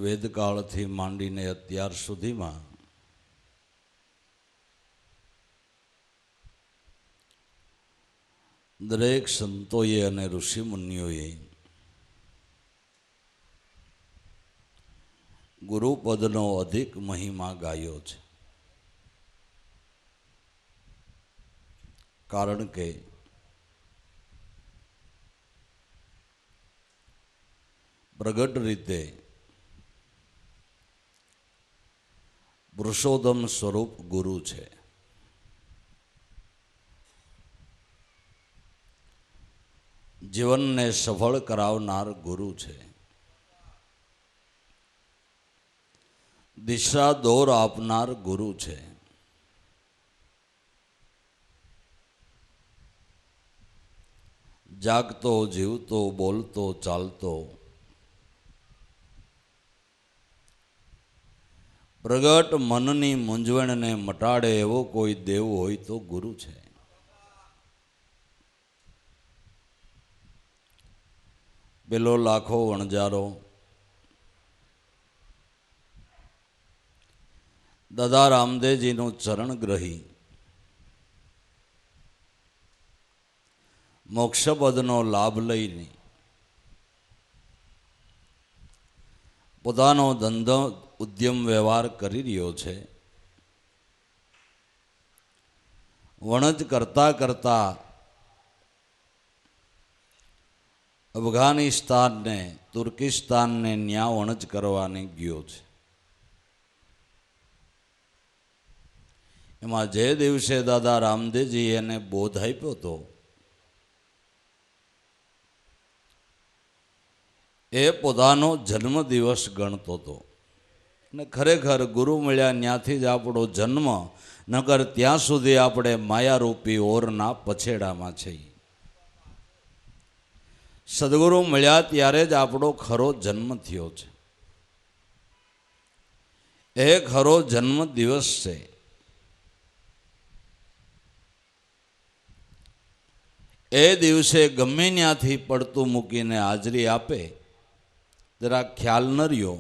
વેદકાળથી માંડીને અત્યાર સુધીમાં દરેક સંતોએ અને ઋષિમુનિઓએ ગુરુપદનો અધિક મહિમા ગાયો છે. કારણ કે પ્રગટ રીતે પુરુષોત્તમ સ્વરૂપ ગુરુ છે. જીવનને સફળ કરાવનાર ગુરુ છે. દિશા દોર આપનાર ગુરુ છે. જાગતો જીવતો બોલતો ચાલતો પ્રગટ મનની મૂંઝવણને મટાડે એવો કોઈ દેવ હોય તો ગુરુ છે. પેલો લાખો વણજારો દાદા રામદેવજીનું ચરણ ગ્રહી મોક્ષપદનો લાભ લઈને પોતાનો ધંધો ઉદ્યમ વ્યવહાર કરી રહ્યો છે. વણજ કરતા કરતા અફઘાનિસ્તાનને તુર્કિસ્તાનને ન્યા વણજ કરવાની ગયો છે. એમાં જે દિવસે દાદા રામદેવજી એને બોધ આપ્યો હતો એ પોતાનો જન્મદિવસ ગણતો હતો. અને ખરેખર ગુરુ મળ્યા ત્યાંથી જ આપણો જન્મ, નકર ત્યાં સુધી આપણે માયારૂપી ઓરના પછેડામાં છીએ. સદગુરુ મળ્યા ત્યારે જ આપણો ખરો જન્મ થયો છે. એ ખરો જન્મ દિવસ છે. એ દિવસે ગમે ત્યાંથી પડતું મૂકીને હાજરી આપે જરા ખ્યાલ ન રહ્યો.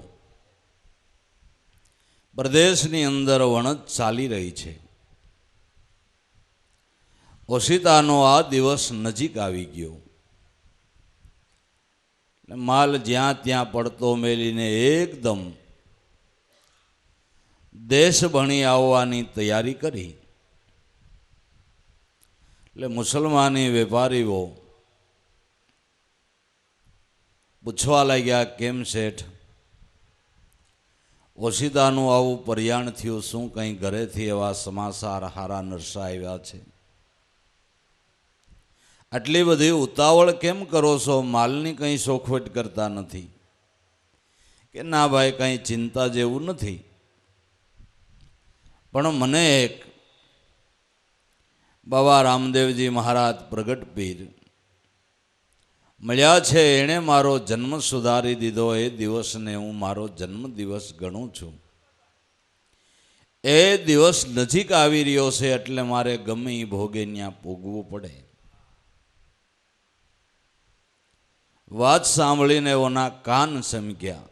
પ્રદેશની અંદર વણજ ચાલી રહી છે. ઓશિતાનો આ દિવસ નજીક આવી ગયો. માલ જ્યાં ત્યાં પડતો મેલીને એકદમ દેશ ભણી આવવાની તૈયારી કરી. એટલે મુસલમાની વેપારીઓ પૂછવા લાગ્યા, કેમ શેઠ, ઓશિતાનું આવું પર્યાણ થયું, શું કંઈ ઘરેથી એવા સમાચાર હારા નરસા આવ્યા છે? આટલી બધી ઉતાવળ કેમ કરો છો? માલની કંઈ શોખવટ કરતા નથી? કે ના ભાઈ, કંઈ ચિંતા જેવું નથી, પણ મને એક બાબા રામદેવજી મહારાજ પ્રગટ પીર મળ્યા છે. એણે મારો જન્મ સુધારી દીધો. એ દિવસને હું મારો જન્મદિવસ ગણું છું. એ દિવસ નજીક આવી રહ્યો છે, એટલે મારે ગમે એ ભોગે ત્યાં પૂગવું પડે. વાત સાંભળીને એઓના કાન સમક્યા.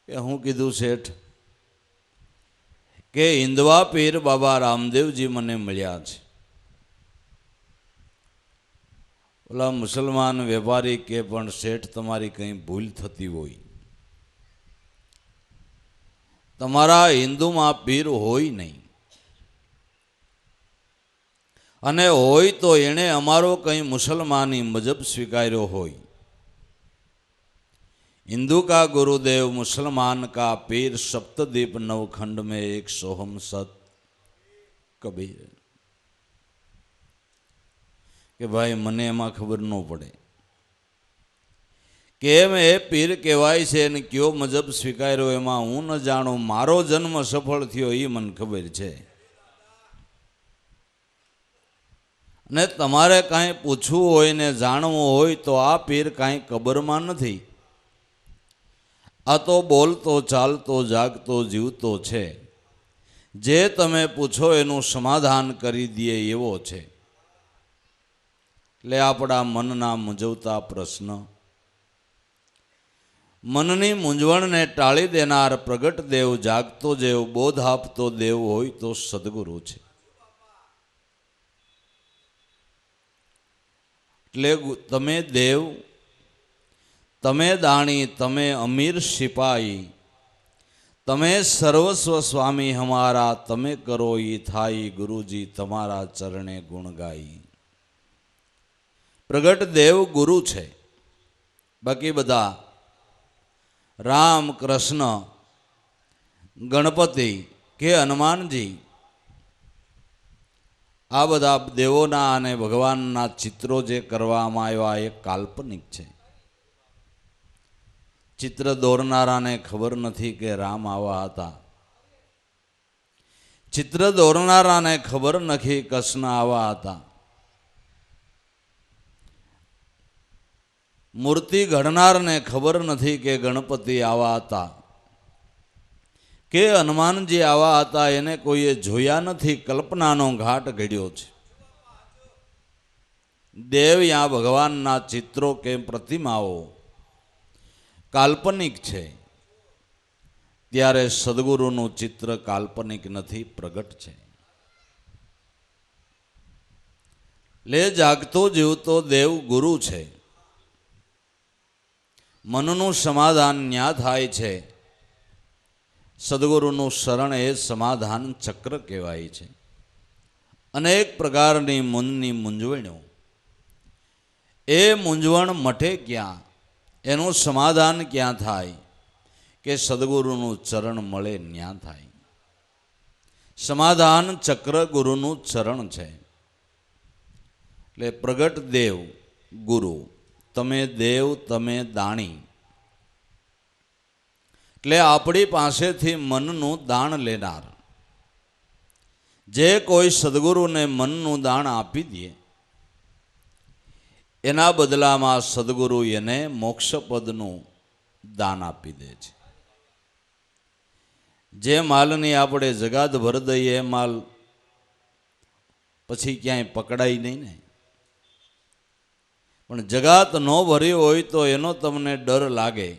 કે હું કીધું શેઠ? કે હિન્દવા પીર બાબા રામદેવજી મને મળ્યા છે. ઓલા મુસલમાન વેપારી કે, પણ શેઠ તમારી કંઈ ભૂલ થતી હોય. તમારા હિન્દુમાં પીર હોય નહીં, અને હોય તો એણે અમારો કંઈ મુસલમાની મજહબ સ્વીકાર્યો હોય. हिंदू का गुरुदेव मुसलमान का पीर सप्तद्वीप नवखंड में एक सोहम सत कबीर. કે ભાઈ મને એમાં ખબર ન પડે કેમ એ પીર કહેવાય છે અને કયો મજહબ સ્વીકાર્યો એમાં હું ન જાણું. મારો જન્મ સફળ થયો એ મને ખબર છે. અને તમારે કાંઈ પૂછવું હોય ને જાણવું હોય તો આ પીર કાંઈ કબરમાં નથી. આ તો બોલતો ચાલતો જાગતો જીવતો છે. જે તમે પૂછો એનું સમાધાન કરી દે એવો છે. એટલે આપણા મનના મૂંઝવતા પ્રશ્ન મનની મૂંઝવણને ટાળી દેનાર પ્રગટ દેવ, જાગતો જેવ, બોધ આપતો દેવ હોય તો સદગુરુ છે. એટલે તમે દેવ, તમે દાણી, તમે અમીર સિપાહી, તમે સર્વસ્વ સ્વામી હમારા, તમે કરો ઈ થાય ગુરુજી તમારા ચરણે ગુણ ગાઈ. પ્રગટ દેવ ગુરુ છે. બાકી બધા રામ, કૃષ્ણ, ગણપતિ કે હનુમાનજી આ બધા દેવોના અને ભગવાનના ચિત્રો જે કરવામાં આવ્યા એ કાલ્પનિક છે. ચિત્ર દોરનારાને ખબર નથી કે રામ આવા હતા. ચિત્ર દોરનારાને ખબર નથી કૃષ્ણ આવા હતા. મૂર્તિ ઘડનારને ખબર નથી કે ગણપતિ આવા હતા કે હનુમાનજી આવા હતા. એને કોઈએ જોયા નથી, કલ્પનાનો ઘાટ ઘડ્યો છે. દેવ યા ભગવાનના ચિત્રો કે પ્રતિમાઓ કાલ્પનિક છે, ત્યારે સદગુરુનું ચિત્ર કાલ્પનિક નથી, પ્રગટ છે. લે જાગતો જીવતો દેવ ગુરુ છે. મનનું સમાધાન ન્યા થાય છે. સદગુરુનું શરણ એ સમાધાન ચક્ર કહેવાય છે. અનેક પ્રકારની મનની મૂંઝવણો, એ મૂંઝવણ મટે ક્યાં, એનું સમાધાન ક્યાં થાય કે સદગુરુનું ચરણ મળે ન્યા થાય. સમાધાન ચક્ર ગુરુનું ચરણ છે. એટલે પ્રગટ દેવ ગુરુ, તમે દેવ, તમે દાણી. એટલે આપણી પાસેથી મનનું દાણ લેનાર. જે કોઈ સદગુરુને મનનું દાણ આપી દે, એના બદલામાં સદગુરુ એને મોક્ષપદનું દાન આપી દે છે. જે માલની આપણે જગાત ભર દઈએ એ માલ પછી ક્યાંય પકડાય નહીં ને. પણ જગાત ન ભરી હોય તો એનો તમને ડર લાગે.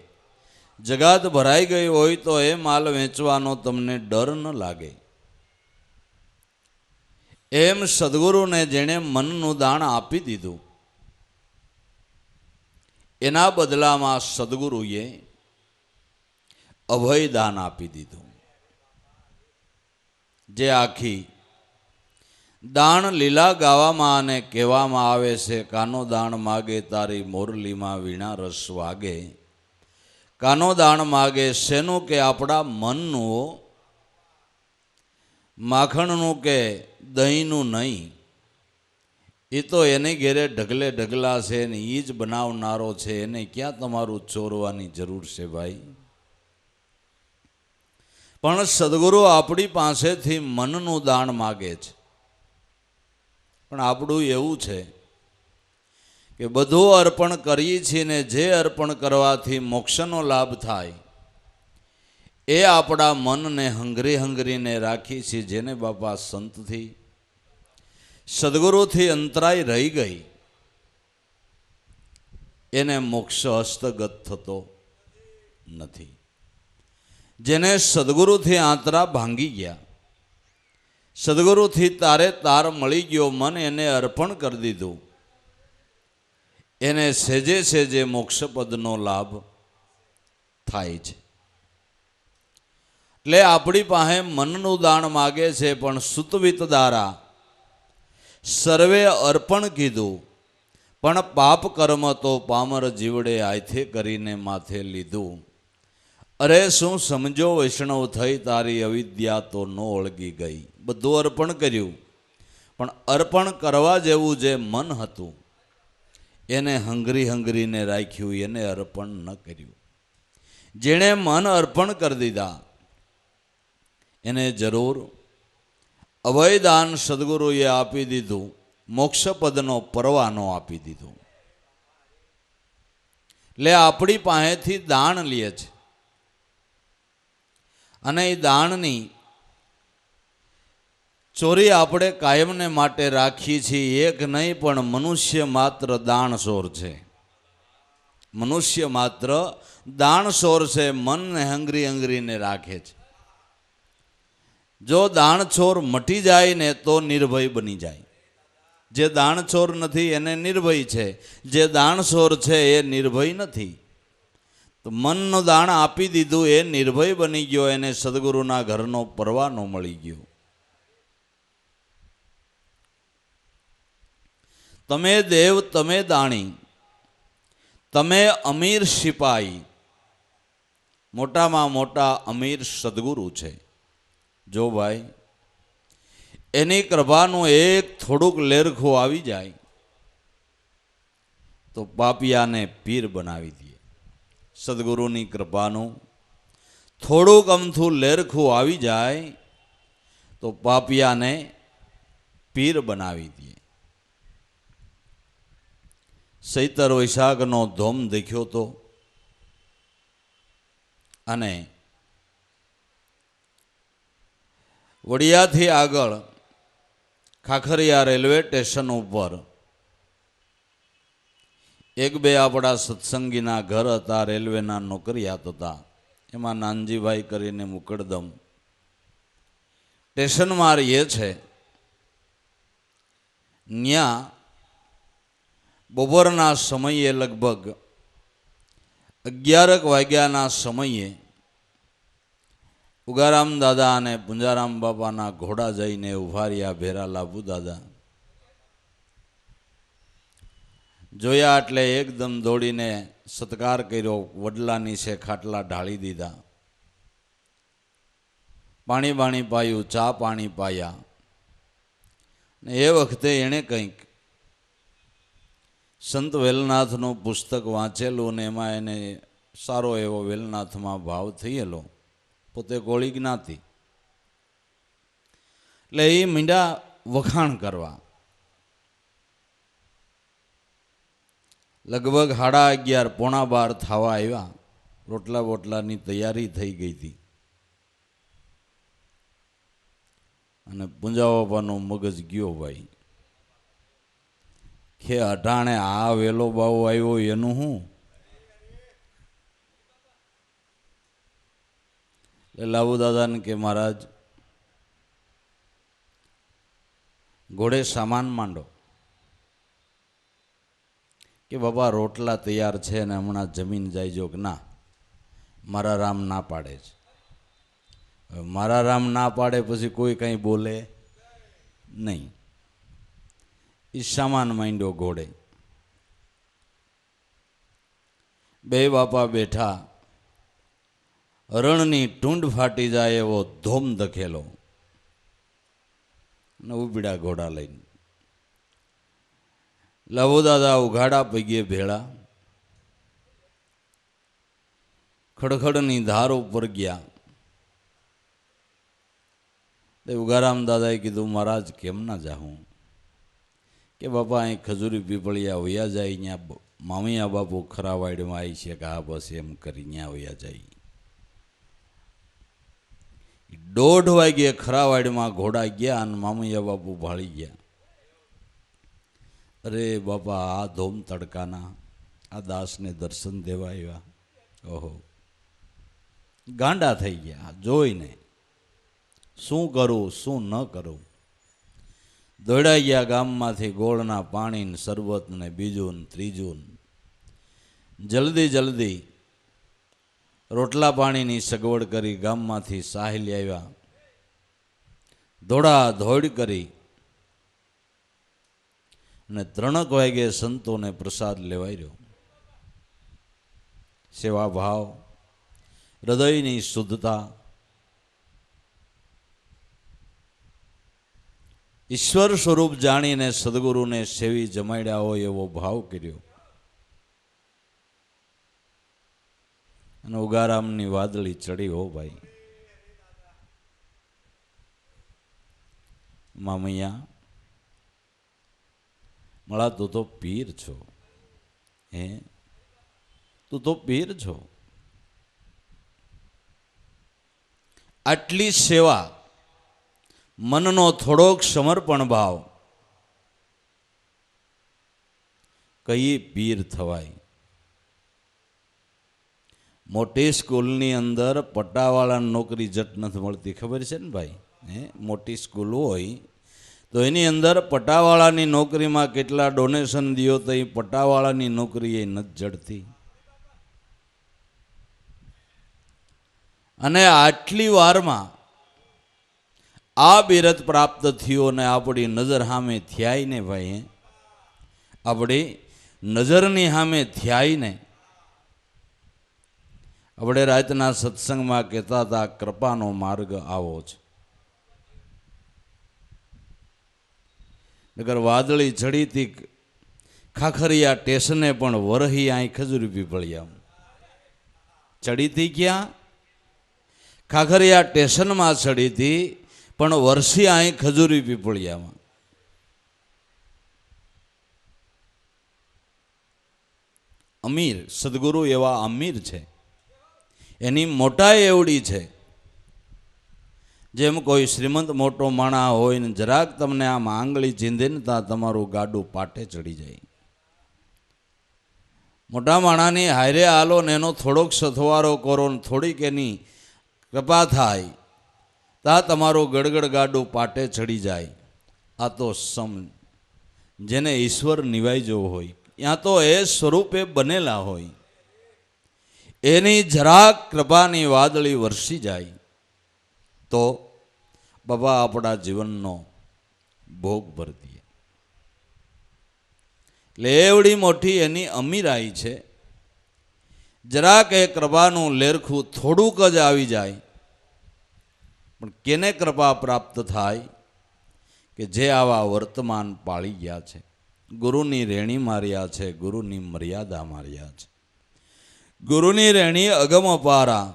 જગાત ભરાઈ ગઈ હોય તો એ માલ વેચવાનો તમને ડર ન લાગે. એમ સદગુરુને જેણે મનનું દાણ આપી દીધું, એના બદલામાં સદગુરુએ અભય દાન આપી દીધું. જે આખી દાણ લીલા ગાવામાં અને કહેવામાં આવે છે, કાનો દાણ માગે તારી મોરલીમાં વીણા રસ વાગે. કાનો દાણ માગે શેનું કે આપણા મનનું, માખણનું કે દહીંનું નહીં. એ તો એની ઘેરે ઢગલે ઢગલા છે ને એ જ બનાવનારો છે. એને ક્યાં તમારું ચોરવાની જરૂર છે ભાઈ. પણ સદગુરુ આપણી પાસેથી મનનું દાન માગે છે. પણ આપણું એવું છે કે બધું અર્પણ કરીએ છીએ ને જે અર્પણ કરવાથી મોક્ષનો લાભ થાય એ આપણા મનને હંગરીને રાખી છીએ. જેને બાપા સંતથી, સદગુરુથી અંતરાય રહી ગઈ, એને મોક્ષ હસ્તગત થતો નથી. જેને સદગુરુથી આંતરા ભાંગી ગયા, સદગુરુથી તારે તાર મળી ગયો, મન એને અર્પણ કરી દીધું, એને સેજે સેજે મોક્ષપદનો લાભ થાય છે. એટલે આપણી પાસે મનનું દાણ માગે છે, પણ સુતવિત દ્વારા સર્વે અર્પણ કીધું, પણ પાપ કર્મ તો પામર જીવડે આથે કરીને માથે લીધું. અરે શું સમજો વૈષ્ણવ થઈ, તારી અવિદ્યા તો ન ઓળગી ગઈ. બધું અર્પણ કર્યું, પણ અર્પણ કરવા જેવું જે મન હતું એને હંગરીને રાખ્યું, એને અર્પણ ન કર્યું. જેણે મન અર્પણ કરી દીધા એને જરૂર અભયદાન સદગુરુએ આપી દીધું, મોક્ષપદનો પરવાનો આપી દીધો. એટલે આપણી પાસેથી દાન લે છે અને એ દાનની ચોરી આપણે કાયમને માટે રાખીએ છીએ. એક નહીં પણ મનુષ્ય માત્ર દાણ ચોર છે. મનુષ્ય માત્ર દાણશોર છે, મનને હંગરીને રાખે છે. જો દાણછોર મટી જાય ને તો નિર્ભય બની જાય. જે દાણછોર નથી એને નિર્ભય છે, જે દાણછોર છે એ નિર્ભય નથી. તો મનનું દાણ આપી દીધું, એ નિર્ભય બની ગયો, એને સદગુરુના ઘરનો પરવાનો મળી ગયો. તમે દેવ તમે દાણી, તમે અમીર સિપાઈ. મોટામાં મોટા અમીર સદગુરુ છે. જો ભાઈ એની કૃપાનું એક થોડુંક લેરખું આવી જાય તો પાપિયાને પીર બનાવી દે. સદગુરુની કૃપાનું થોડુંક અમથું લેરખું આવી જાય તો પાપિયાને પીર બનાવી દે. ચૈતર વૈશાખનો ધોમ દેખ્યો તો, અને વડિયાથી આગળ ખાખરિયા રેલવે સ્ટેશન ઉપર એક બે આપણા સત્સંગીના ઘર હતા, રેલવેના નોકરિયાત હતા. એમાં નાનજીભાઈ કરીને મુકડદમ સ્ટેશનમાં રહીએ છે. ન્યા બપોરના સમયે લગભગ 11 વાગ્યાના સમયે ઉગારામ દાદા અને પુંજારામ બાપાના ઘોડા જઈને ઉભા રહ્યા. ભેરા લાભુ દાદા જોયા એટલે એકદમ દોડીને સત્કાર કર્યો. વડલાની છે ખાટલા ઢાળી દીધા, પાણી બાણી પાયું, ચા પાણી પાયા. ને એ વખતે એણે કંઈક સંત વેલનાથનું પુસ્તક વાંચેલું ને એમાં એને સારો એવો વેલનાથમાં ભાવ થયેલો. પોતે કોળી જ્ઞાતિ, એટલે એ મીંડા વખાણ કરવા. લગભગ 11:30 પોણા 12 થવા આવ્યા. રોટલા બોટલાની તૈયારી થઈ ગઈ હતી, અને પૂંજા બાપાનો મગજ ગયો ભાઈ કે અટાણે આ વેલો બાવો આવ્યો એનું શું? એટલે લાભુ દાદાને કે મહારાજ ઘોડે સામાન માંડો. કે બાપા રોટલા તૈયાર છે ને હમણાં જમીન જાયજો. કે ના, મારા રામ ના પાડે છે. મારા રામ ના પાડે પછી કોઈ કંઈ બોલે નહીં. એ સામાન માંડ્યો ઘોડે. બે બાપા બેઠા, રણની ટૂંડ ફાટી જાય એવો ધોમ ધકેલો ને ઉબીડા ઘોડા લઈને. લાભુ દાદા ઉઘાડા પગે ભેળા ખડખડની ધાર ઉપર ગયા. ઉગારામ દાદાએ કીધું મહારાજ કેમ ના જાઉં? કે બાપા અહીં ખજૂરી પીપળિયા વયા જાય, અહીંયા મામૈયા બાપુ ખરાવાડમાં આવી છે. કે હા બસ એમ કરી ત્યાં વયા જાય. 1:30 વાગ્યે ખરાવાડમાં ઘોડા ગયા અને મામૈયા બાપુ ભાળી ગયા. અરે બાપા, આ ધોમ તડકાના આ દાસને દર્શન દેવા આવ્યા. ઓહો, ગાંડા થઈ ગયા જોઈને. શું કરું શું ન કરું? દોડાઈ ગયા ગામમાંથી ગોળના પાણી ને શરબત ને બીજું ને ત્રીજું. જલ્દી જલ્દી રોટલા પાણીની સગવડ કરી ગામમાંથી સાહેલી આવ્યા. દોડા ધોડ કરી અને 3 વાગે સંતોને પ્રસાદ લેવાયો. સેવા ભાવ, હૃદયની શુદ્ધતા, ઈશ્વર સ્વરૂપ જાણીને સદગુરુને સેવી જમાડ્યા હોય એવો ભાવ કર્યો. અને ઉગારામની વાદળી ચડી. હો ભાઈ, મામૈયા મળા, તું તો પીર છો. હે, તું તો પીર છો. આટલી સેવા, મનનો થોડોક સમર્પણ ભાવ, કઈ પીર થવાય? મોટી સ્કૂલની અંદર પટ્ટાવાળાની નોકરી જટ નથી મળતી, ખબર છે ને ભાઈ? મોટી સ્કૂલ હોય તો એની અંદર પટ્ટાવાળાની નોકરીમાં કેટલા ડોનેશન દો તો એ પટ્ટાવાળાની નોકરી એ નથી જડતી. અને આટલી વારમાં આ બિરદ પ્રાપ્ત થયો ને આપણી નજર સામે થયાય ને ભાઈ, આપણી નજરની સામે થયાય ને. આપણે રાતના સત્સંગમાં કહેતા હતા કૃપાનો માર્ગ આવો છે. નગર વાદળી ચડીતી ખાખરિયા સ્ટેશને પણ વરહી અહીં ખજૂરી પીપળિયા ચડીતી. ક્યાં? ખાખરિયા સ્ટેશનમાં ચડીતી પણ વર્ષી અહીં ખજૂરી પીપળિયામાં. અમીર સદગુરુ એવા અમીર છે, એની મોટાઈ એવડી છે. જેમ કોઈ શ્રીમંત મોટો માણા હોય ને જરાક તમને આમ આંગળી ચીંધે ને ત્યાં તમારું ગાડું પાટે ચડી જાય. મોટા માણાની હારે હાલો ને એનો થોડોક સથવારો કરો ને થોડીક એની કૃપા થાય ત્યાં તમારું ગડગડ ગાડું પાટે ચડી જાય. આ તો જેને ઈશ્વર નિવાઈ જવો હોય, ત્યાં તો એ સ્વરૂપે બનેલા હોય, એની જરાક કૃપાની વાદળી વરસી જાય તો બાબા આપણા જીવનનો ભોગ ભરી દે. એટલે એવડી મોટી એની અમીરાઈ છે. જરાક એ કૃપાનું લેરખું થોડુંક જ આવી જાય, પણ કેને કૃપા પ્રાપ્ત થાય કે જે આવા વર્તમાન પાળી ગયા છે, ગુરુની રેણી માર્યા છે, ગુરુની મર્યાદા માર્યા છે. ગુરુની રેણી અગમ અપારા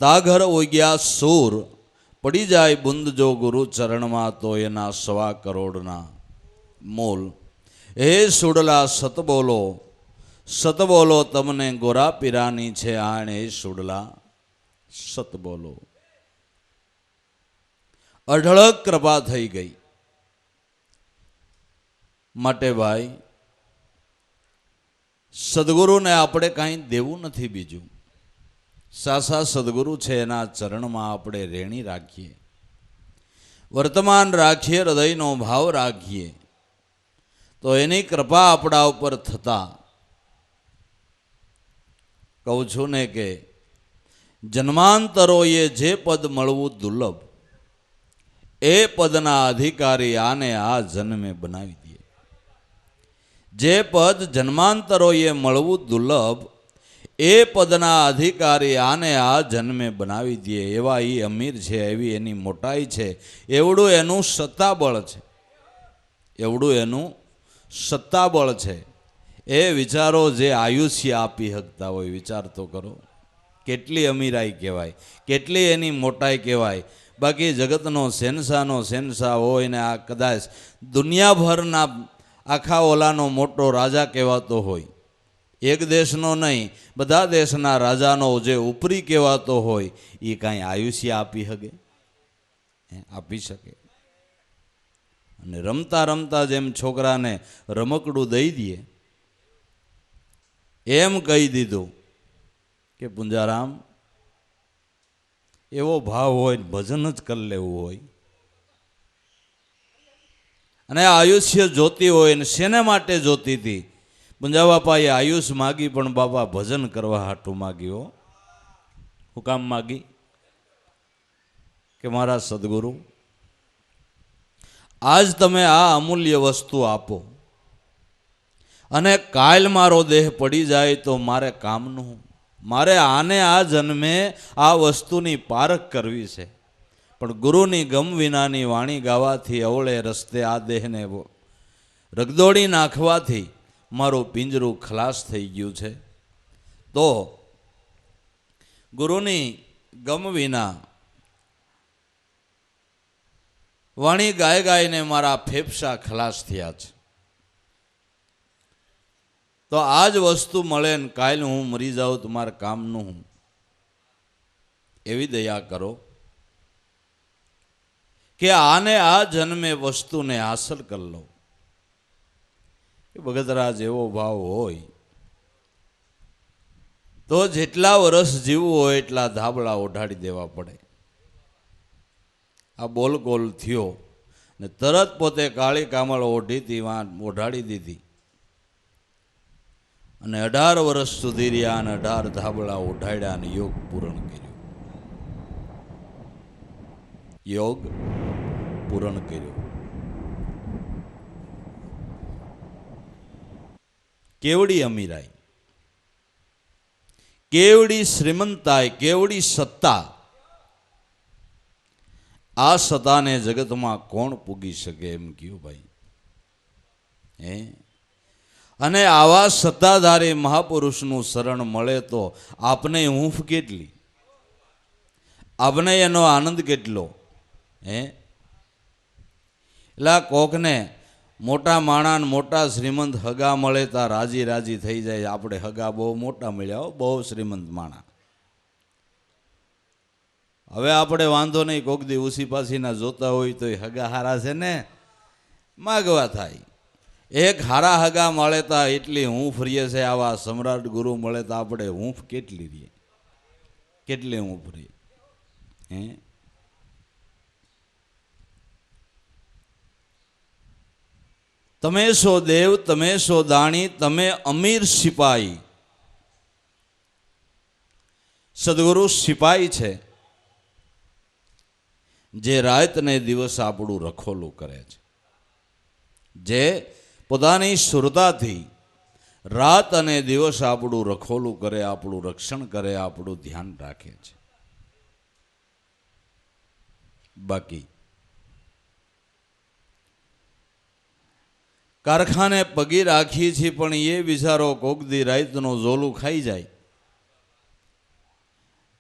તાઘર ઓગ્યા સૂર, પડી જાય બુંદ જો ગુરુ ચરણમાં તો એના 1.25 કરોડના મોલ. હે સુડલા સત બોલો, સત બોલો તમને ગોરા પીરાની છે આણ. હે સુડલા સત બોલો. અઢળક કૃપા થઈ ગઈ. માટે ભાઈ સદગુરુને આપણે કાંઈ દેવું નથી બીજું. સાસા સદગુરુ છે એના ચરણમાં આપણે રેણી રાખીએ, વર્તમાન રાખીએ, હૃદયનો ભાવ રાખીએ તો એની કૃપા આપણા ઉપર થતા. કહું છું ને કે જન્માંતરોએ જે પદ મળવું દુર્લભ, એ પદના અધિકારી આને આ જન્મે બનાવી દે. જે પદ જન્માંતરોએ મળવું દુર્લભ, એ પદના અધિકારી આને આ જન્મે બનાવી દે. એવા એ અમીર છે, એવી એની મોટાઈ છે, એવડું એનું સત્તાબળ છે, એવડું એનું સત્તાબળ છે. એ વિચારો જે આયુષ્ય આપી શકતા હોય, વિચાર તો કરો. કેટલી અમીરાઈ કહેવાય, કેટલી એની મોટાઈ કહેવાય. બાકી જગતનો શહેનશાહનો શહેનશાહ હોય ને આ કદાચ દુનિયાભરના આખા ઓલાનો મોટો રાજા કહેવાતો હોય, એક દેશનો નહીં બધા દેશના રાજાનો જે ઉપરી કહેવાતો હોય, એ કાંઈ આયુષ્ય આપી શકે? આપી શકે? અને રમતા રમતા જેમ છોકરાને રમકડું દઈ દઈએ એમ કહી દીધું કે પુંજારામ એવો ભાવ હોય ભજન જ કરી લેવું હોય, અને આયુષ્ય જોતી હોય ને શેને માટે જોતી હતી? પુંજા બાપાએ આયુષ માગી પણ બાપા ભજન કરવા હાટું માગ્યો. હું કામ માગી? કે મારા સદગુરુ આજ તમે આ અમૂલ્ય વસ્તુ આપો અને કાલ મારો દેહ પડી જાય તો મારે કામનું. મારે આને આ જન્મે આ વસ્તુની પારખ કરવી છે, પણ ગુરુની ગમ વિનાની વાણી ગાવાથી અવળે રસ્તે આ દેહને રગદોડી નાખવાથી મારું પિંજરું ખલાસ થઈ ગયું છે. તો ગુરુની ગમ વિના વાણી ગાય ગાયને મારા ફેફસા ખલાસ થયા છે. તો આ જ વસ્તુ મળે ને કાલ હું મરી જાઉં તો મારા કામનું હું. એવી દયા કરો કે આને આ જન્મે વસ્તુને હાંસલ કરી લો. એ ભગતરાજ એવો ભાવ હોય તો જેટલા વર્ષ જીવવું હોય એટલા ધાબળા ઓઢાડી દેવા પડે. આ બોલ ગોલ થયો ને તરત પોતે કાળી કામળ ઓઢીતી ઓઢાડી દીધી અને 18 વર્ષ સુધી રહ્યા અને 18 ધાબળા ઓઢાડ્યા અને યોગ પૂરણ કર્યો. યોગ પૂરણ કર્યો. કેવડી અમીરાઈ, કેવડી શ્રીમંતાઈ, કેવડી સત્તા. આ સત્તાને જગતમાં કોણ પૂગી શકે એમ કયું ભાઈ? હે? અને આવા સત્તાધારી મહાપુરુષનું શરણ મળે તો આપને હૂંફ કેટલી, આપને એનો આનંદ કેટલો. હે? એટલે કોકને મોટા માણા મોટા શ્રીમંત હગા મળે તા રાજી રાજી થઈ જાય. આપણે હગા બહુ મોટા મળ્યા હો, બહુ શ્રીમંત માણા. હવે આપણે વાંધો નહીં, કોક દી ઉસી પાસીના જોતા હોય તો એ હગા હારા છે ને માગવા થાય. એક હારા હગા મળે તા એટલી હૂંફ રહીએ છે. આવા સમ્રાટ ગુરુ મળે તો આપણે હૂંફ કેટલી રહીએ, કેટલી હૂંફ રહીએ. હે? તમે સો દેવ, તમે સો દાણી, તમે અમીર સિપાહી. સદગુરુ સિપાહી છે જે રાત ને દિવસ આપણું રખોલું કરે છે, જે પોતાની સુરતાથી રાત અને દિવસ આપણું રખોલું કરે, આપણું રક્ષણ કરે, આપણું ધ્યાન રાખે છે. બાકી કારખાને પગી રાખીએ છીએ પણ એ બિચારો કોક દી રાતનો ઝોલું ખાઈ જાય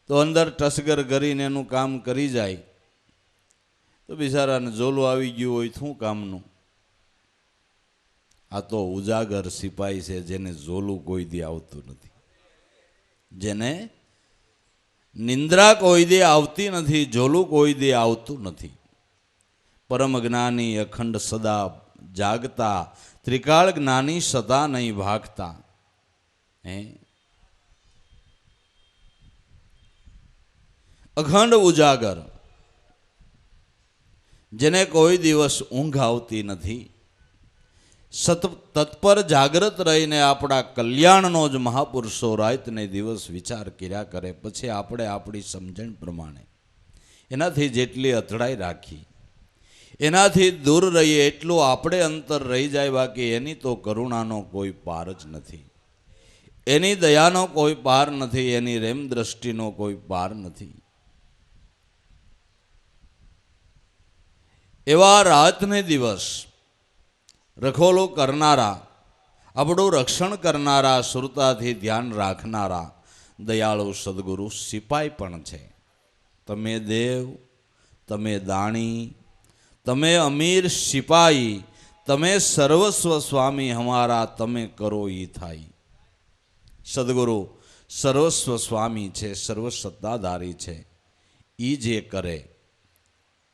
તો અંદર ટસગર કરીને એનું કામ કરી જાય તો બિચારાને ઝોલું આવી ગયું હોય શું કામનું? આ તો ઉજાગર સિપાહી છે જેને ઝોલું કોઈ દી આવતું નથી, જેને નિંદ્રા કોઈ દી આવતી નથી, ઝોલું કોઈ દી આવતું નથી. પરમ જ્ઞાની અખંડ સદા જાગતા, ત્રિકાળ જ્ઞાની સદા નહીં ભાગતા. હે? અખંડ ઉજાગર, જેને કોઈ દિવસ ઊંઘ આવતી નથી, તત્પર જાગૃત રહીને આપણા કલ્યાણનો જ મહાપુરુષો રાત ને દિવસ વિચાર કર્યા કરે. પછી આપણે આપણી સમજણ પ્રમાણે એનાથી જેટલી અથડાઈ રાખી એનાથી દૂર રહીએ એટલું આપણે અંતર રહી જાય. બાકી એની તો કરુણાનો કોઈ પાર જ નથી, એની દયાનો કોઈ પાર નથી, એની રેમ દ્રષ્ટિનો કોઈ પાર નથી. એવા રાતને દિવસ રખોલો કરનારા, આપણું રક્ષણ કરનારા, સુરતાથી ધ્યાન રાખનારા દયાળુ સદગુરુ સિપાઈ પણ છે. તમે દેવ, તમે દાણી, તમે અમીર સિપાહી, તમે સર્વસ્વ સ્વામી હમારા, તમે કરો ઈ થાય. સદગુરુ સર્વસ્વ સ્વામી છે, સર્વ સત્તાધારી છે. ઈ જે કરે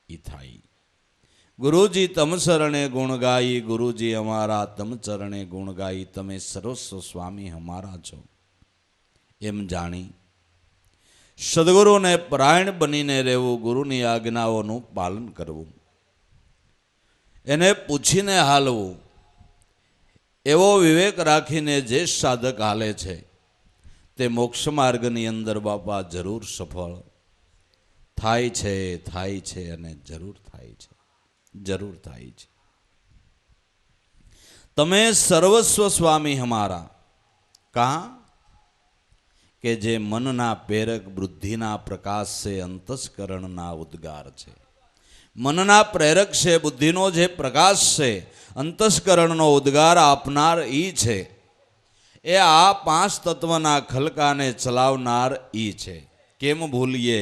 ઈ થાય. ગુરુજી તમ શરણે ગુણ ગાઈ, ગુરુજી અમારા તમ ચરણે ગુણ ગાઈ, તમે સર્વસ્વ સ્વામી હમારા છો એમ જાણી સદગુરુને પરાયણ બનીને રહેવું, ગુરુની આજ્ઞાઓનું પાલન કરવું, એને પૂછીને હાલવું, એવો વિવેક રાખીને જે સાધક હાલે છે તે મોક્ષ માર્ગની અંદર બાપા જરૂર સફળ થાય છે, થાય છે અને જરૂર થાય છે, જરૂર થાય છે. તમે સર્વસ્વ સ્વામી હમારા, કહા કે જે મનના પ્રેરક, બુદ્ધિના પ્રકાશ છે, અંતસ્કરણના ઉદ્ગાર છે. મનના પ્રેરક છે, બુદ્ધિનો જે પ્રકાશ છે, અંતસ્કરણનો ઉદ્ગાર આપનાર ઈ છે. એ આ 5 તત્વના ખલકાને ચલાવનાર ઈ છે. કેમ ભૂલીએ,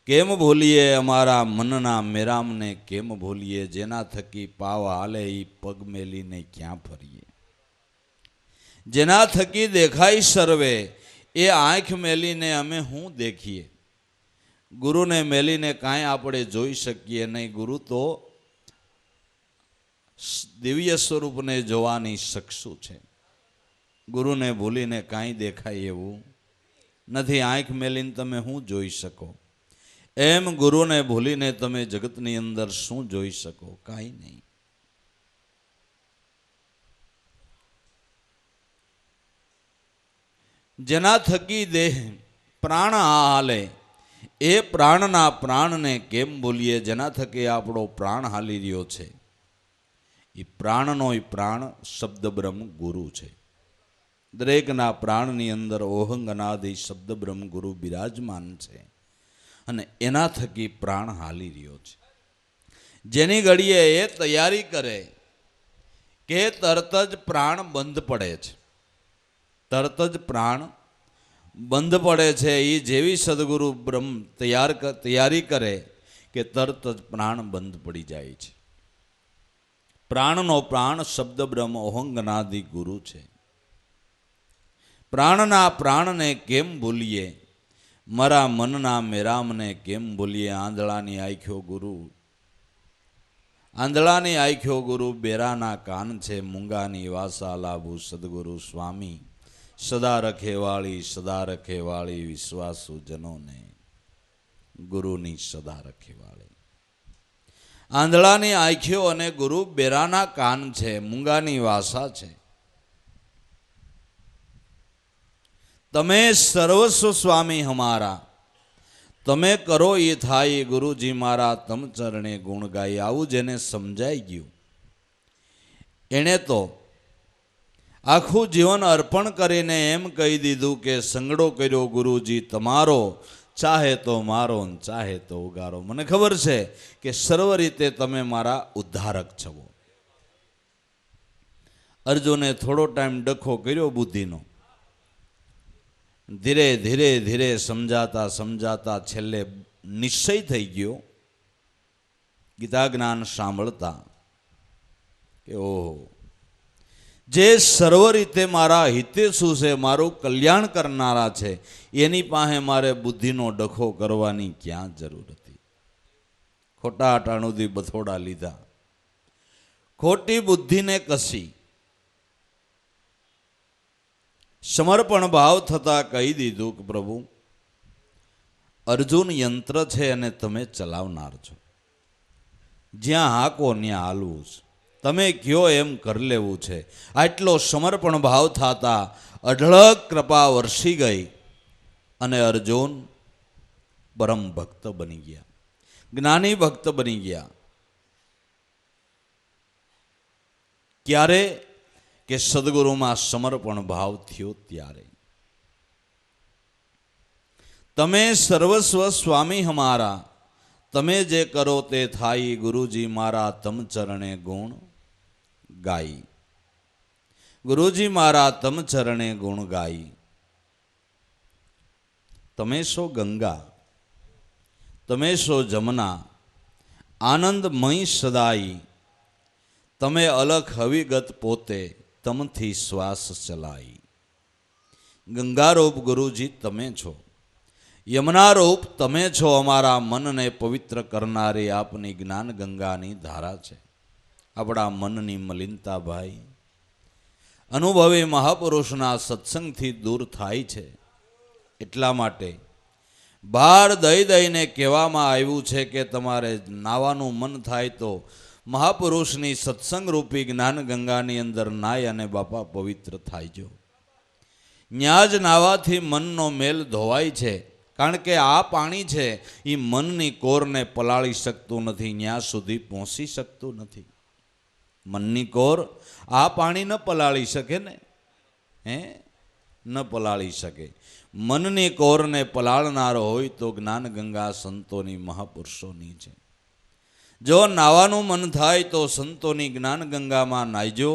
કેમ ભૂલીએ અમારા મનના મેરામને, કેમ ભૂલીએ જેના થકી પાવ હાલે ઈ પગ મેલીને ક્યાં ફરીએ, જેના થકી દેખાય સર્વે એ આંખ મેલીને અમે શું દેખીએ? ગુરુને મેલીને કાંઈ આપણે જોઈ શકીએ નહીં. ગુરુ તો દિવ્ય સ્વરૂપને જોવાની સક્ષુ છે. ગુરુને ભૂલીને કાંઈ દેખાય એવું નથી આંખ મેલીને તમે શું જોઈ શકો? એમ ગુરુને ભૂલીને તમે જગતની અંદર શું જોઈ શકો? કાંઈ નહીં. જેના થકી દેહ પ્રાણ હાલે એ પ્રાણના પ્રાણને કેમ બોલીએ? જેના થકી આપણો પ્રાણ હાલી રહ્યો છે એ પ્રાણનો પ્રાણ શબ્દ બ્રહ્મ ગુરુ છે. દરેકના પ્રાણની અંદર ઓહંગ અનાદિ શબ્દ બ્રહ્મ ગુરુ બિરાજમાન છે અને એના થકી પ્રાણ હાલી રહ્યો છે. જેની ઘડીએ એ તૈયારી કરે કે તરત જ પ્રાણ બંધ પડે છે, તરત જ પ્રાણ બંધ પડે છે, એ જેવી સદગુરુ બ્રહ્મ તૈયારી કરે કે તરત જ પ્રાણ બંધ પડી જાય છે. પ્રાણનો પ્રાણ શબ્દ બ્રહ્મ ઓહંગનાદિ ગુરુ છે. પ્રાણના પ્રાણને કેમ ભૂલીએ? મારા મનના મેરામને કેમ ભૂલીએ? આંધળાની આંખ્યો ગુરુ, આંધળાની આંખ્યો ગુરુ, બેરાના કાન છે, મૂંગાની વાસા લાભુ સદગુરુ સ્વામી, સદા રખે વાળી વિશ્વાસુ જનોને ગુરુની સદા રખે વાળી. આંધળાની આંખ્યો અને ગુરુ, બેરાના કાન છે, મૂંગાની વાસા છે. તમે સર્વસ્વ સ્વામી હમારા, તમે કરો એ થાય ગુરુજી મારા, તમ ચરણે ગુણ ગાય. આવું જેને સમજાઈ ગયું એણે તો આખું જીવન અર્પણ કરીને એમ કહી દીધું કે સંગડો કર્યો ગુરુજી તમારો, ચાહે તો મારો ને ચાહે તો ઉગારો. મને ખબર છે કે સર્વ રીતે તમે મારા ઉદ્ધારક છો. અર્જુને થોડો ટાઈમ ડખો કર્યો બુદ્ધિનો, ધીરે ધીરે ધીરે સમજાતા સમજાતા છેલ્લે નિશ્ચય થઈ ગયો ગીતા જ્ઞાન સાંભળતા કે ઓહો, જે સર્વ રીતે મારા હિતેશુ છે, મારું કલ્યાણ કરનારા છે, એની પાસે મારે બુદ્ધિનો ડખો કરવાની ક્યાં જરૂર હતી? ખોટા અટાણુદી બથોડા લીધા, ખોટી બુદ્ધિને કસી, સમર્પણ ભાવ થતા કહી દીધું કે પ્રભુ અર્જુન યંત્ર છે અને તમે ચલાવનાર છો, જ્યાં હાકો ત્યાં હાલવું છે, તમે કયો એમ કરી લેવું છે. આટલો સમર્પણ ભાવ થતા અઢળક કૃપા વરસી ગઈ અને અર્જુન પરમ ભક્ત બની ગયા, જ્ઞાની ભક્ત બની ગયા. ક્યારે? કે સદગુરુમાં સમર્પણ ભાવ થયો ત્યારે. તમે સર્વસ્વ સ્વામી હમારા, તમે જે કરો તે થાય ગુરુજી મારા, તમ ચરણે ગુણ ગાઈ. ગુરુજી મારા તમ ચરણે ગુણ ગાઈ. તમે સો ગંગા, તમે સો જમના, આનંદમય સદાઈ, તમે અલખ હવિગત પોતે, તમથી શ્વાસ ચલાઈ. ગંગારૂપ ગુરુજી તમે છો, યમુના રૂપ તમે છો, અમારા મનને પવિત્ર કરનારી આપની જ્ઞાન ગંગાની ધારા છે. આપણા મનની મલિનતા ભાઈ અનુભવી મહાપુરુષના સત્સંગથી દૂર થાય છે. એટલા માટે બહાર દઈ દઈને કહેવામાં આવ્યું છે કે તમારે નાવાનું મન થાય તો મહાપુરુષની સત્સંગ રૂપી જ્ઞાન ગંગાની અંદર નાય અને બાપા પવિત્ર થાય જો. ન્યાજ નાવાથી મનનો મેલ ધોવાય છે, કારણ કે આ પાણી છે એ મનની કોરને પલાળી શકતું નથી, ન્યા સુધી પહોંચી શકતું નથી. મનની કોર આ પાણી ન પલાળી શકે ને, ન પલાળી શકે. મનની કોરને પલાળનારો હોય તો જ્ઞાન ગંગા સંતોની મહાપુરુષોની છે. જો નાવાનું મન થાય તો સંતોની જ્ઞાન ગંગામાં નાહજો,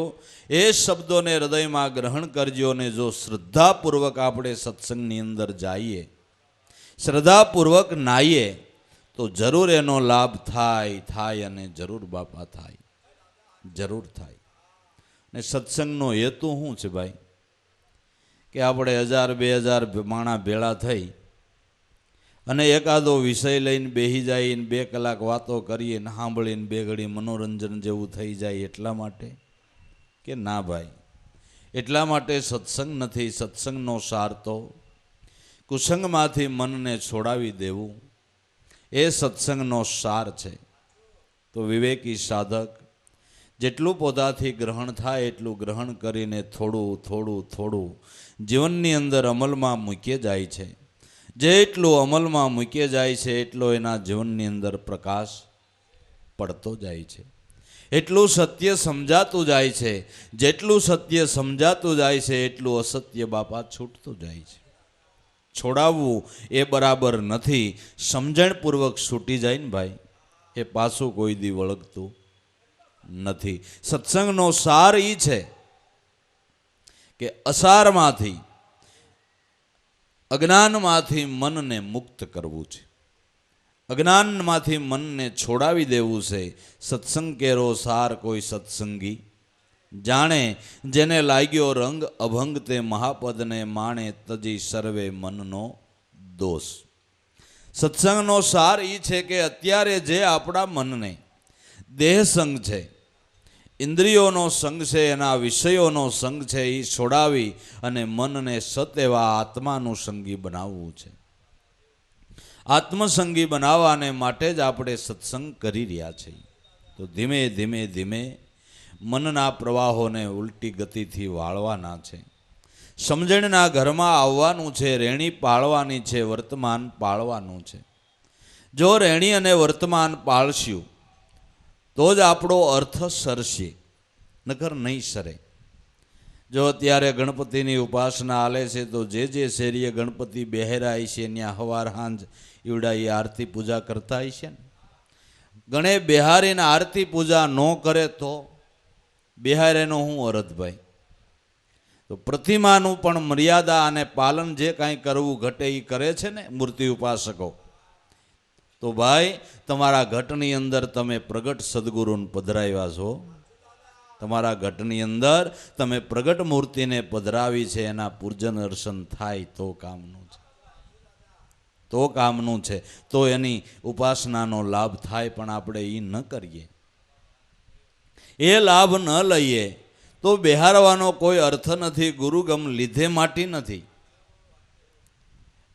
એ શબ્દોને હૃદયમાં ગ્રહણ કરજો. ને જો શ્રદ્ધાપૂર્વક આપણે સત્સંગની અંદર જઈએ, શ્રદ્ધાપૂર્વક નાહીએ તો જરૂર એનો લાભ થાય અને જરૂર બાપા થાય, જરૂર થાય. ને સત્સંગનો હેતુ શું છે ભાઈ? કે આપણે 1000-2000 માણા ભેળા થઈ અને એકાદો વિષય લઈને બેસી જાય ને 2 કલાક વાતો કરીએ ને સાંભળીને 2 ઘડી મનોરંજન જેવું થઈ જાય એટલા માટે? કે ના ભાઈ, એટલા માટે સત્સંગ નથી. સત્સંગનો સાર તો કુસંગમાંથી મનને છોડાવી દેવું એ સત્સંગનો સાર છે. તો વિવેકી સાધક જેટલું પોતાથી ગ્રહણ થાય એટલું ગ્રહણ કરીને થોડું થોડું થોડું જીવનની અંદર અમલમાં મૂકી જાય છે. જેટલું અમલમાં મૂકી જાય છે એટલો એના જીવનની અંદર પ્રકાશ પડતો જાય છે. એટલું સત્ય સમજાતું જાય છે. જેટલું સત્ય સમજાતું જાય છે એટલું અસત્ય બાપા છૂટતું જાય છે. છોડાવવું એ બરાબર નથી. સમજણપૂર્વક છૂટી જાય ને ભાઈ, એ પાછું કોઈ દી વળગતું નથી. સત્સંગનો સાર એ છે કે અસારમાંથી, અજ્ઞાનમાંથી મનને મુક્ત કરવું છે. અજ્ઞાનમાંથી મનને છોડાવી દેવું છે. સત્સંગ કેરો સાર કોઈ સત્સંગી જાણે, જેને લાગ્યો રંગ અભંગ તે મહાપદને માણે, તજી સર્વે મનનો દોષ. સત્સંગનો સાર એ છે કે અત્યારે જે આપણા મનને દેહ સંગ છે, ઇન્દ્રિયોનો સંગ છે, એના વિષયોનો સંગ છે, એ છોડાવી અને મનને સત એવા આત્માનું સંગી બનાવવું છે. આત્મસંગી બનાવવાને માટે જ આપણે સત્સંગ કરી રહ્યા છીએ. તો ધીમે ધીમે ધીમે મનના પ્રવાહોને ઉલટી ગતિથી વાળવાના છે. સમજણના ઘરમાં આવવાનું છે. રેણી પાળવાની છે. વર્તમાન પાળવાનું છે. જો રેણી અને વર્તમાન પાળશું તો જ આપણો અર્થ સરશે, નકર નહીં સરે. જો અત્યારે ગણપતિની ઉપાસના હાલે છે તો જે શેરીએ ગણપતિ બેહેરાય છે ત્યાં હવાર હાંજ ઈવડા એ આરતી પૂજા કરતા હશે ને. ગણે બિહારીને આરતી પૂજા ન કરે તો બિહારેનો હું અરથ ભાઈ. તો પ્રતિમાનું પણ મર્યાદા અને પાલન જે કાંઈ કરવું ઘટે એ કરે છે ને મૂર્તિ ઉપાસકો. તો ભાઈ તમારા ઘટની અંદર તમે પ્રગટ સદગુરુને પધરાવ્યા છો. તમારા ઘટની અંદર તમે પ્રગટ મૂર્તિને પધરાવી છે. એના પૂજન અર્ચન થાય તો કામનું છે, તો કામનું છે, તો એની ઉપાસનાનો લાભ થાય. પણ આપણે એ ન કરીએ, એ લાભ ન લઈએ તો બિહારવાનો કોઈ અર્થ નથી. ગુરુગમ લીધે માટી નથી,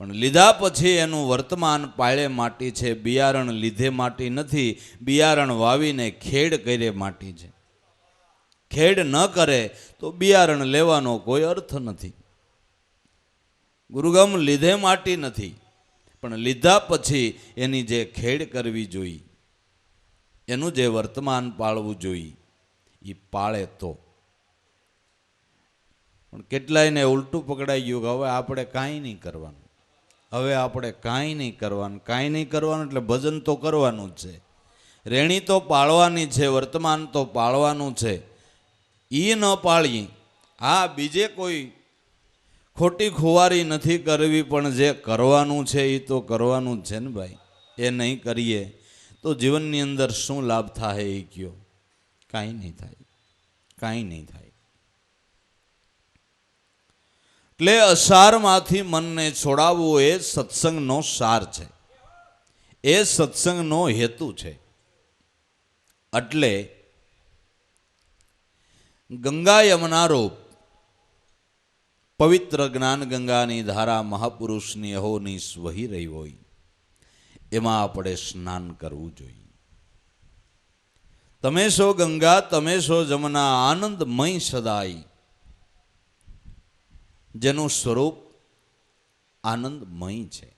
પણ લીધા પછી એનું વર્તમાન પાળે માટી છે. બિયારણ લીધે માટી નથી, બિયારણ વાવીને ખેડ કરે માટી છે. ખેડ ન કરે તો બિયારણ લેવાનો કોઈ અર્થ નથી. ગુરુગમ લીધે માટી નથી, પણ લીધા પછી એની જે ખેડ કરવી જોઈએ, એનું જે વર્તમાન પાળવું જોઈએ એ પાળે તો. પણ કેટલાયને ઉલટું પકડાઈ ગયું કે હવે આપણે કાંઈ નહીં કરવાનું, હવે આપણે કાંઈ નહીં કરવાનું. કાંઈ નહીં કરવાનું એટલે ભજન તો કરવાનું જ છે, રેણી તો પાળવાની છે, વર્તમાન તો પાળવાનું છે. એ ન પાળીએ. હા, બીજે કોઈ ખોટી ખુવારી નથી કરવી, પણ જે કરવાનું છે એ તો કરવાનું જ છે ને ભાઈ. એ નહીં કરીએ તો જીવનની અંદર શું લાભ થાય એ કયો? કાંઈ નહીં થાય, કાંઈ નહીં થાય. એટલે અસારમાંથી મનને છોડાવવું એ સત્સંગનો સાર છે, એ સત્સંગનો હેતુ છે. એટલે ગંગા યમુના રૂપ પવિત્ર જ્ઞાન ગંગાની ધારા મહાપુરુષની અહોની વહી રહી હોય એમાં આપણે સ્નાન કરવું જોઈએ. તમે છો ગંગા, તમે છો જમના, આનંદમય સદાય. જેનું સ્વરૂપ આનંદમય છે.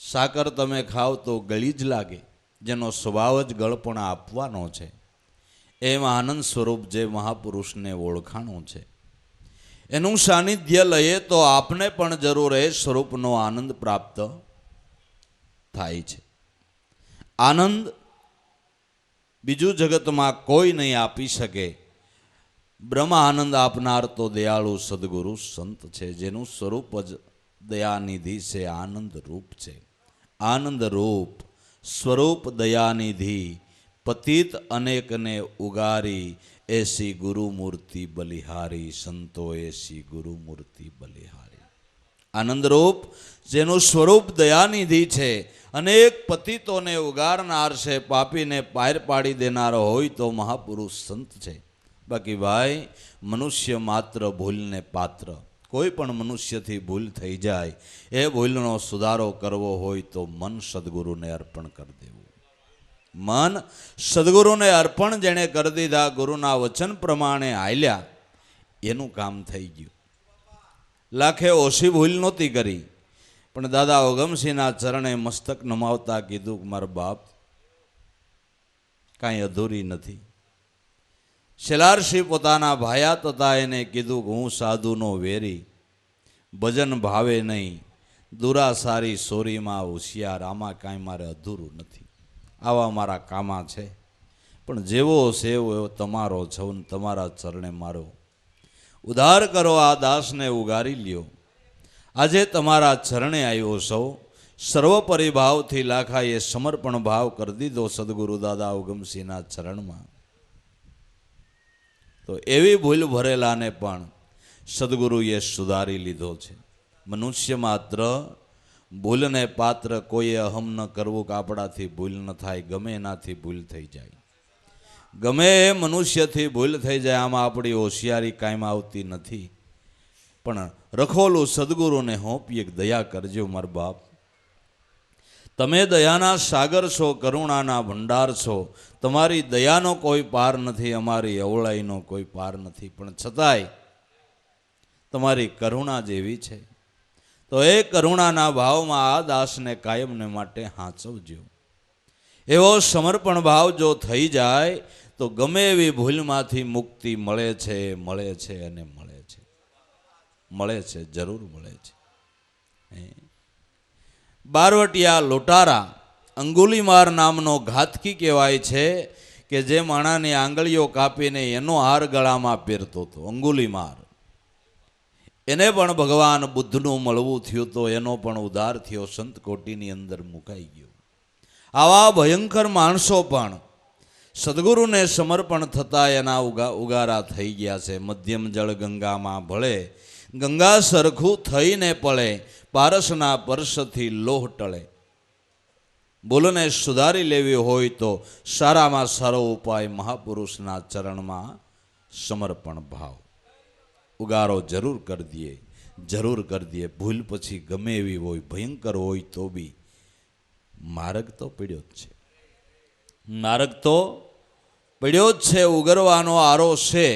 સાકર તમે ખાવ તો ગળી જ લાગે, જેનો સ્વભાવ જ ગળપણ આપવાનો છે. એમ આનંદ સ્વરૂપ જે મહાપુરુષને ઓળખાણું છે, એનું સાનિધ્ય લઈએ તો આપને પણ જરૂર એ સ્વરૂપનો આનંદ પ્રાપ્ત થાય છે. આનંદ બીજું જગતમાં કોઈ નહીં આપી શકે. બ્રહ્મ આનંદ આપનાર તો દયાળુ સદગુરુ સંત છે, જેનું સ્વરૂપ જ દયાનિધિ છે, આનંદ રૂપ છે. આનંદ રૂપ સ્વરૂપ દયાનિધિ પતિત અનેકને ઉગારી, એસી ગુરુમૂર્તિ બલિહારી, સંતો એસી ગુરુમૂર્તિ બલિહારી. આનંદરૂપ જેનું સ્વરૂપ દયાનિધિ છે, અનેક પતિતોને ઉગારનાર છે, પાપીને પાર પાડી દેનાર હોય તો મહાપુરુષ સંત છે. બાકી ભાઈ મનુષ્ય માત્ર ભૂલને પાત્ર. કોઈ પણ મનુષ્યથી ભૂલ થઈ જાય, એ ભૂલનો સુધારો કરવો હોય તો મન સદગુરુને અર્પણ કરી દેવું. મન સદગુરુને અર્પણ જેણે કરી દીધા, ગુરુના વચન પ્રમાણે હાલ્યા, એનું કામ થઈ ગયું. લાખે ઓછી ભૂલ નહોતી કરી, પણ દાદા ઓગમસિંહના ચરણે મસ્તક નમાવતા કીધું કે મારા બાપ કાંઈ અધૂરી નથી. શેલારસિંહ પોતાના ભાયા તથા એને કીધું કે હું સાધુનો વેરી, ભજન ભાવે નહીં, દુરાસારી સોરીમાં હોશિયાર, આમાં કાંઈ મારે અધૂરું નથી, આવા મારા કામા છે, પણ જેવો છે એવો તમારો છો ને તમારા ચરણે મારો ઉદ્ધાર કરો, આ દાસને ઉગારી લ્યો. આજે તમારા ચરણે આવ્યો સૌ, સર્વોપરી ભાવથી લાખાએ સમર્પણ ભાવ કરી દીધો સદગુરુ દાદા ઉગમસિંહના ચરણમાં. તો એવી ભૂલ ભરેલાને પણ સદગુરુએ સુધારી લીધો છે. મનુષ્ય માત્ર ભૂલને પાત્ર, કોઈએ અહમ ન કરવું કે આપણાથી ભૂલ ન થાય, ગમે એનાથી ભૂલ થઈ જાય, ગમે એ મનુષ્યથી ભૂલ થઈ જાય, આમાં આપણી હોશિયારી કાયમ આવતી નથી. પણ રખોલું સદગુરુને હોંપીએ, દયા કરજો મારા બાપ, તમે દયાના સાગર છો, કરુણાના ભંડાર છો, તમારી દયાનો કોઈ પાર નથી, અમારી અવળાઈનો કોઈ પાર નથી, પણ છતાંય તમારી કરુણા જેવી છે. તો એ કરુણાના ભાવમાં આ દાસને કાયમને માટે હાંચવજો. એવો સમર્પણ ભાવ જો થઈ જાય તો ગમે એવી ભૂલમાંથી મુક્તિ મળે છે, મળે છે અને મળે છે, મળે છે, જરૂર મળે છે. બારવટિયા લોટારા અંગુલીમાર નામનો ઘાતકી કહેવાય છે, કે જે માણાની આંગળીઓ કાપીને એનો હાર ગળામાં પહેરતો હતો. અંગુલીમાર, એને પણ ભગવાન બુદ્ધનું મળવું થયું તો એનો પણ ઉદ્ધાર થયો, સંત કોટીની અંદર મુકાઈ ગયો. આવા ભયંકર માણસો પણ સદગુરુને સમર્પણ થતા એના ઉગારા થઈ ગયા છે. મધ્યમ જળ ગંગામાં ભળે, ગંગા સરખું થઈને પળે, પારસના પરસથી લોહ ટળે. બોલને સુધારી લેવી હોય તો સારામાં સારો ઉપાય મહાપુરુષના ચરણમાં સમર્પણ ભાવ. ઉગારો જરૂર કરી દઈએ, જરૂર કરી દઈએ. ભૂલ પછી ગમે એવી હોય, ભયંકર હોય તો બી માર્ગ તો પડ્યો જ છે, માર્ગ તો પડ્યો જ છે. ઉગરવાનો આરો છે.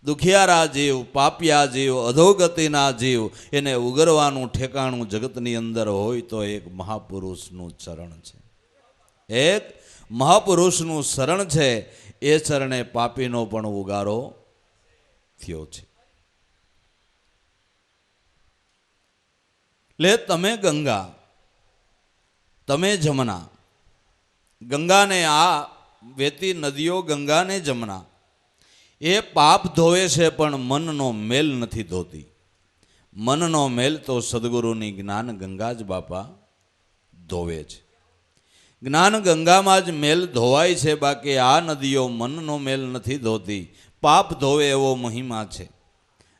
દુખિયારા જીવ, પાપિયા જીવ, અધોગતિના જીવ, એને ઉગરવાનું ઠેકાણું જગતની અંદર હોય તો એક મહાપુરુષનું ચરણ છે, એક મહાપુરુષનું શરણ છે. એ ચરણે પાપીનો પણ ઉગારો થયો છે. લે તમે ગંગા, તમે જમના. ગંગાને આ વેતી નદીઓ, ગંગાને જમના, એ પાપ ધોવે છે પણ મનનો મેલ નથી ધોતી. મનનો મેલ તો સદગુરુની જ્ઞાન ગંગા જ બાપા ધોવે છે. જ્ઞાન ગંગામાં જ મેલ ધોવાય છે, બાકી આ નદીઓ મનનો મેલ નથી ધોતી. પાપ ધોવે એવો મહિમા છે.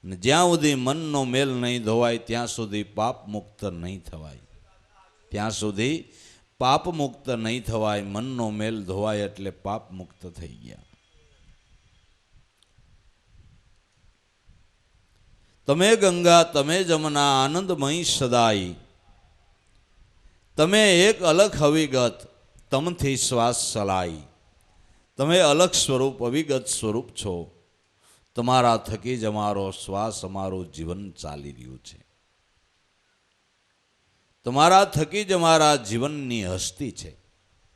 અને જ્યાં સુધી મનનો મેલ નહીં ધોવાય ત્યાં સુધી પાપ મુક્ત નહીં થવાય, ત્યાં સુધી પાપ મુક્ત નહીં થવાય. મનનો મેલ ધોવાય એટલે પાપ મુક્ત થઈ ગયા. તમે ગંગા, તમે જમના, આનંદમય સદાઈ, તમે એક અલખ અવિગત, તમથી શ્વાસ ચલાઈ. તમે અલખ સ્વરૂપ, અવિગત સ્વરૂપ છો. તમારા થકી જ અમારો શ્વાસ, અમારું જીવન ચાલી રહ્યું છે. તમારા થકી જ અમારા જીવનની હસ્તી છે.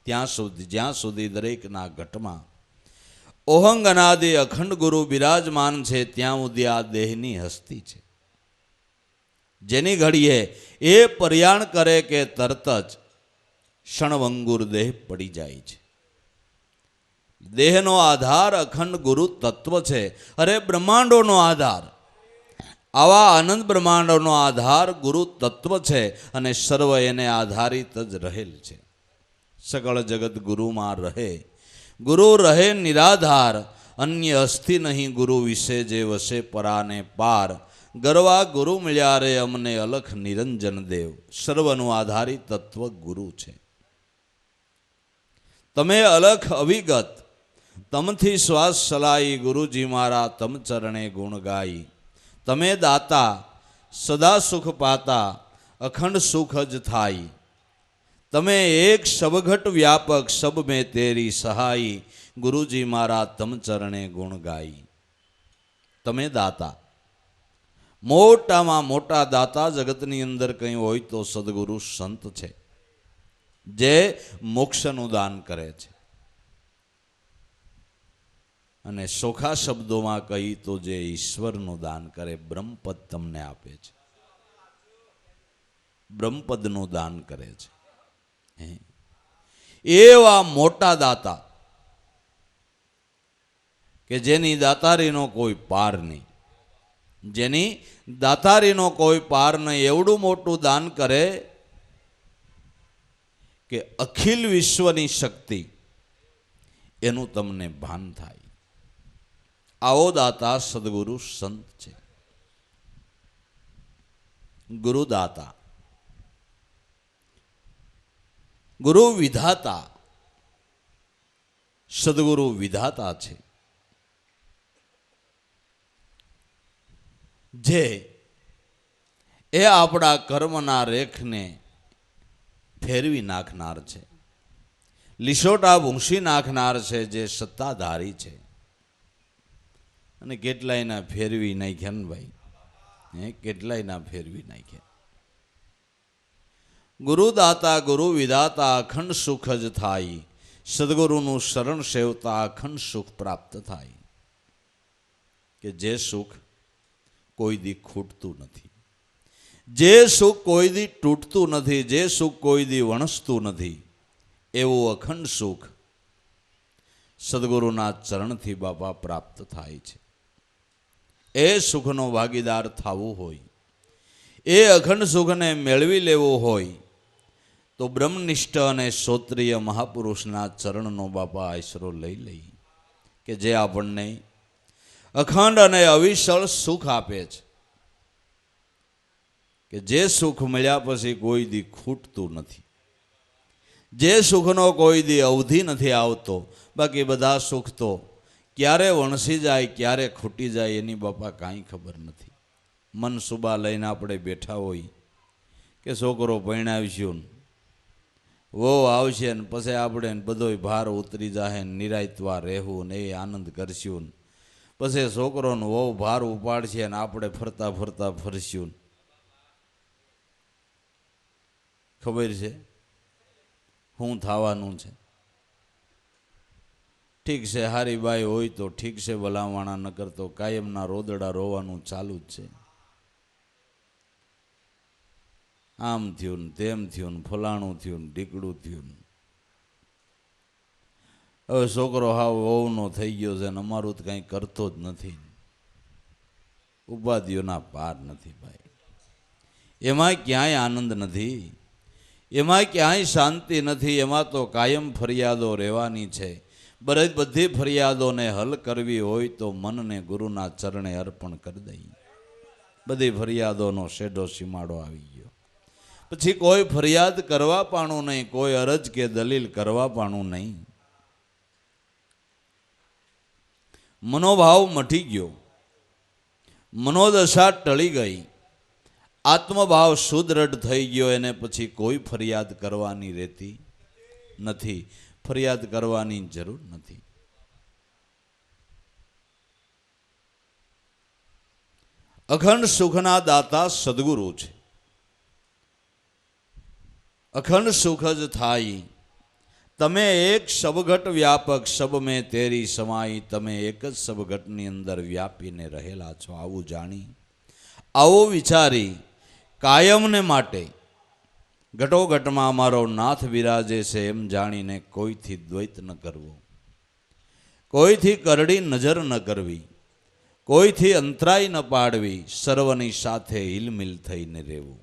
ત્યાં સુધી, જ્યાં સુધી દરેકના ઘટમાં ઓહંગ અનાદિ અખંડ ગુરુ બિરાજમાન છે, ત્યાં સુધી આ દેહની હસ્તી છે. જેની ઘડીએ એ પર્યાણ કરે કે તરત જ ક્ષણભંગુર દેહ પડી જાય છે. દેહનો આધાર અખંડ ગુરુ તત્વ છે. અરે બ્રહ્માંડોનો આધાર, આવા આનંદ બ્રહ્માંડોનો આધાર ગુરુ તત્વ છે, અને સર્વ એને આધારિત જ રહેલ છે. સકળ જગત ગુરુમાં રહે, ગુરુ રહે નિરાધાર. અન્ય અસ્થિ નહીં ગુરુ વિશે, જે વસે પરાને પાર. ગરવા ગુરુ મળ્યા રે અમને અલખ નિરંજન દેવ. સર્વનું આધારિત તત્વ ગુરુ છે. તમે અલખ અવિગત, તમથી શ્વાસ ચલાઈ. ગુરુજી મારા તમ ચરણે ગુણ ગાઈ. તમે દાતા સદા સુખ પાતા અખંડ સુખ જ થાય. તમે એક સબઘટ વ્યાપક સબ મેં તેરી સહાઈ ગુરુજી મારા તમ ચરણે ગુણ ગાઈ. તમે દાતા, મોટામાં મોટા દાતા જગતની અંદર કંઈ હોય તો સદગુરુ સંત છે, જે મોક્ષનું દાન કરે છે. અને સોખા શબ્દોમાં કહી તો જે ઈશ્વરનું દાન કરે, બ્રહ્મપદ તમને આપે છે, બ્રહ્મપદનું દાન કરે છે. એવા મોટા દાતા કે જેની દાતારીનો કોઈ પાર નહીં, જેની દાતારીનો કોઈ પાર નહીં, એવડું મોટું દાન કરે કે અખિલ વિશ્વની શક્તિ એનું તમને ભાન થાય. આવો દાતા સદગુરુ સંત છે. ગુરુદાતા, ગુરુ વિધાતા, સદગુરુ વિધાતા છે, જે એ આપણા કર્મના રેખને ફેરવી નાખનાર છે, લીસોટા ભૂંસી નાખનાર છે, જે સત્તાધારી છે. અને કેટલાયના ફેરવી નાખ્યા ને ભાઈ, કેટલાયના ફેરવી નાખ્યા. ગુરુદાતા ગુરુ વિધાતા અખંડ સુખ જ થાય. સદગુરુનું શરણ સેવતા અખંડ સુખ પ્રાપ્ત થાય. કે જે સુખ કોઈ દી ખૂટતું નથી, જે સુખ કોઈ દી તૂટતું નથી, જે સુખ કોઈ દી વણસતું નથી, એવું અખંડ સુખ સદગુરુના ચરણથી બાપા પ્રાપ્ત થાય છે. એ સુખનો ભાગીદાર થવું હોય, એ અખંડ સુખને મેળવી લેવું હોય તો બ્રહ્મનિષ્ઠ અને શ્રોત્રિય મહાપુરુષના ચરણનો બાપા આશરો લઈ લઈ, કે જે આપણને અખંડ અને અવિચળ સુખ આપે છે. કે જે સુખ મળ્યા પછી કોઈ દી ખૂટતું નથી, જે સુખનો કોઈ દી અવધિ નથી આવતો. બાકી બધા સુખ તો ક્યારે વણસી જાય, ક્યારે ખૂટી જાય એની બાપા કાંઈ ખબર નથી. મન સુબા લઈને આપણે બેઠા હોય કે છોકરો પરણાવીશું, વહુ આવશે ને પછી આપણે બધોય ભાર ઉતરી જાય, નિરાયતવા રહેવું ને એ આનંદ કરશું. પછી છોકરોને વહુ ભાર ઉપાડશે ને આપણે ફરતા ફરતા ફરશું. ખબર છે શું થવાનું છે? ઠીક છે, હારી બાઈ હોય તો ઠીક છે, ભલાવાણા ન કરતો કાયમના રોદડા રોવાનું ચાલુ જ છે. આમ થયું ને તેમ થયું ને ફલાણું થયું ને ઢીકડું થયું. હવે છોકરો હાવ વહુનો થઈ ગયો છે ને અમારું તો કંઈ કરતો જ નથી. ઉપાધિઓના પાર નથી ભાઈ. એમાં ક્યાંય આનંદ નથી, એમાં ક્યાંય શાંતિ નથી. એમાં તો કાયમ ફરિયાદો રહેવાની છે. બધી ફરિયાદોને હલ કરવી હોય તો મનને ગુરુના ચરણે અર્પણ કરી દઈએ. બધી ફરિયાદોનો શેઢો સીમાડો આવી ગયો. પછી કોઈ ફરિયાદ કરવા પાણું નહીં, કોઈ અરજ કે દલીલ કરવા પાણું નહીં. મનોભાવ મટી ગયો, મનોદશા ટળી ગઈ, આત્મભાવ સુદૃઢ થઈ ગયો. એને પછી કોઈ ફરિયાદ કરવાની રહેતી નથી, ફરિયાદ કરવાની જરૂર નથી. અખંડ સુખના દાતા સદગુરુ છે. અખંડ સુખ જ થાય. તમે એક સબઘટ વ્યાપક સબ મેં તેરી સમાઈ. તમે એક જ સબઘટની અંદર વ્યાપીને રહેલા છો. આવું જાણી, આવો વિચારી કાયમને માટે ઘટોઘટમાં અમારો નાથ બિરાજે છે એમ જાણીને કોઈથી દ્વૈત ન કરવો, કોઈથી કરડી નજર ન કરવી, કોઈથી અંતરાય ન પાડવી, સર્વની સાથે હિલમિલ થઈને રહેવું.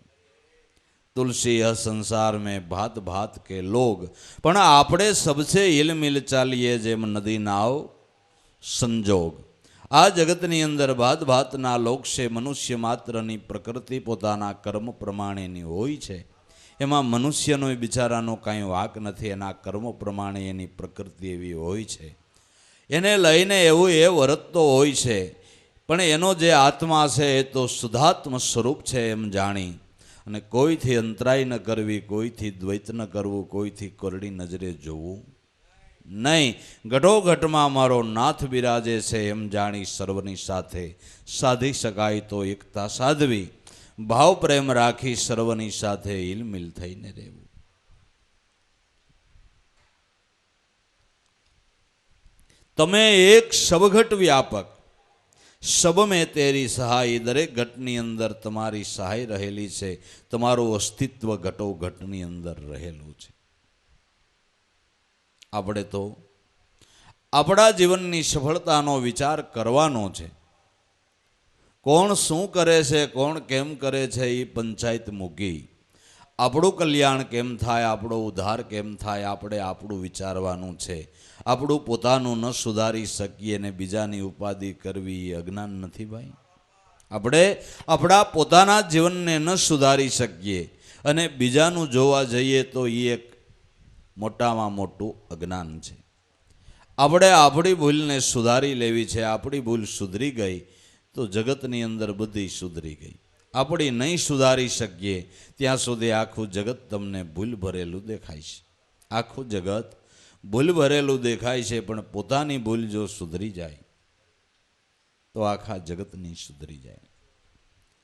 तुलसी यह संसार में भात भात के लोग, पण आपणे सबसे हिलमिल चालीए जेम नदी नाव संजोग. आ जगतनी अंदर भात भातना लोक से मनुष्य मात्रनी प्रकृति पोताना कर्म प्रमाणेनी होय छे. एमां मनुष्यनो बिचारानो कांई वाक नथी. एना कर्म प्रमाणे एनी प्रकृति एवी होय छे. एने लईने एवुं ए वर्ततो होय छे. પણ એનો જે આત્મા છે એ તો શુદ્ધાત્મ સ્વરૂપ છે એમ જાણી અને કોઈથી અંતરાય ન કરવી, કોઈથી દ્વૈત ન કરવું, કોઈથી કોરડી નજરે જોવું નહીં. ઘટોઘટમાં મારો નાથ બિરાજે છે એમ જાણી સર્વની સાથે સાધી શકાય તો એકતા સાધવી, ભાવ પ્રેમ રાખી સર્વની સાથે હિલમિલ થઈને રહેવું. તમે એક સબઘટ વ્યાપક, સબ મેં તેરી સહાય, દરેક ઘટની અંદર તમારી સહાય રહેલી છે. તમારું અસ્તિત્વ ઘટોઘટની અંદર રહેલું છે. આપણે તો આપણા જીવનની સફળતાનો વિચાર કરવાનો છે. કોણ શું કરે છે, કોણ કેમ કરે છે એ પંચાયત મૂકી આપણું કલ્યાણ કેમ થાય, આપણો ઉદ્ધાર કેમ થાય, આપણે આપણું વિચારવાનું છે. આપણું પોતાનું ન સુધારી શકીએ ને બીજાની ઉપાધિ કરવી એ અજ્ઞાન નથી ભાઈ. આપણે આપણા પોતાના જીવનને ન સુધારી શકીએ અને બીજાનું જોવા જઈએ તો એ એક મોટામાં મોટું અજ્ઞાન છે. આપણે આપણી ભૂલને સુધારી લેવી છે. આપણી ભૂલ સુધરી ગઈ તો જગતની અંદર બધી સુધરી ગઈ. આપણી નહીં સુધારી શકીએ ત્યાં સુધી આખું જગત તમને ભૂલ ભરેલું દેખાય છે. આખું જગત ભૂલ ભરેલું દેખાય છે, પણ પોતાની ભૂલ જો સુધરી જાય તો આખા જગતની સુધરી જાય.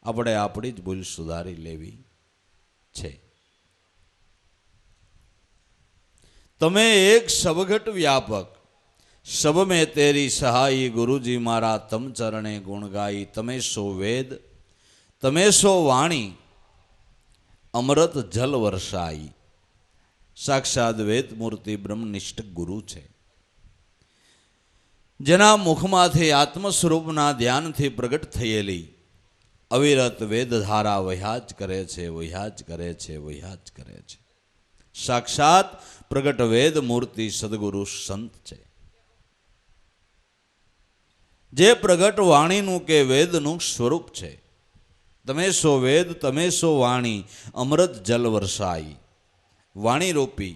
આપણે આપણી જ ભૂલ સુધારી લેવી છે. તમે એક સબઘટ વ્યાપક, સબ મેં તેરી સહાય, ગુરુજી મારા તમ ચરણે ગુણ ગાઈ. તમે સો વેદ, તમે સો વાણી, અમૃત જલ વર્ષાઈ. સાક્ષાત વેદ મૂર્તિ બ્રહ્મનિષ્ઠ ગુરુ છે. જેના મુખમાંથી આત્મ સ્વરૂપના ધ્યાનથી પ્રગટ થયેલી અવિરત વેદ ધારા વહ્યા જ કરે છે, વહ્યા જ કરે છે, વહ્યા જ કરે છે. સાક્ષાત પ્રગટ વેદ મૂર્તિ સદગુરુ સંત છે. જે પ્રગટ વાણીનું કે વેદનું સ્વરૂપ છે. તમે સો વેદ, તમે સો વાણી, અમૃત જલ વર્ષાઈ. વાણીરૂપી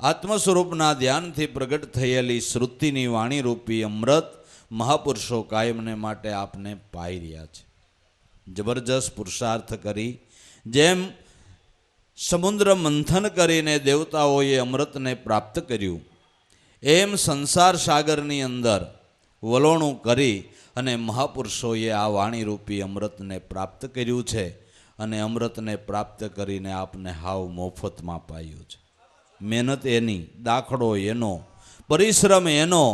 આત્મ સ્વરૂપના ધ્યાનથી પ્રગટ થયેલી શ્રુતિની વાણીરૂપી અમૃત મહાપુરુષો કાયમને માટે આપને પાઈ રહ્યા છે. જબરજસ્ત પુરુષાર્થ કરી જેમ સમુદ્ર મંથન કરીને દેવતાઓએ અમૃતને પ્રાપ્ત કર્યું, એમ સંસાર સાગરની અંદર વલોણું કરી અને મહાપુરુષોએ આ વાણીરૂપી અમૃતને પ્રાપ્ત કર્યું છે. અને અમૃતને પ્રાપ્ત કરીને આપને હાવ મોફતમાં પાયું છે. મહેનત એની, દાખલો એનો, પરિશ્રમ એનો,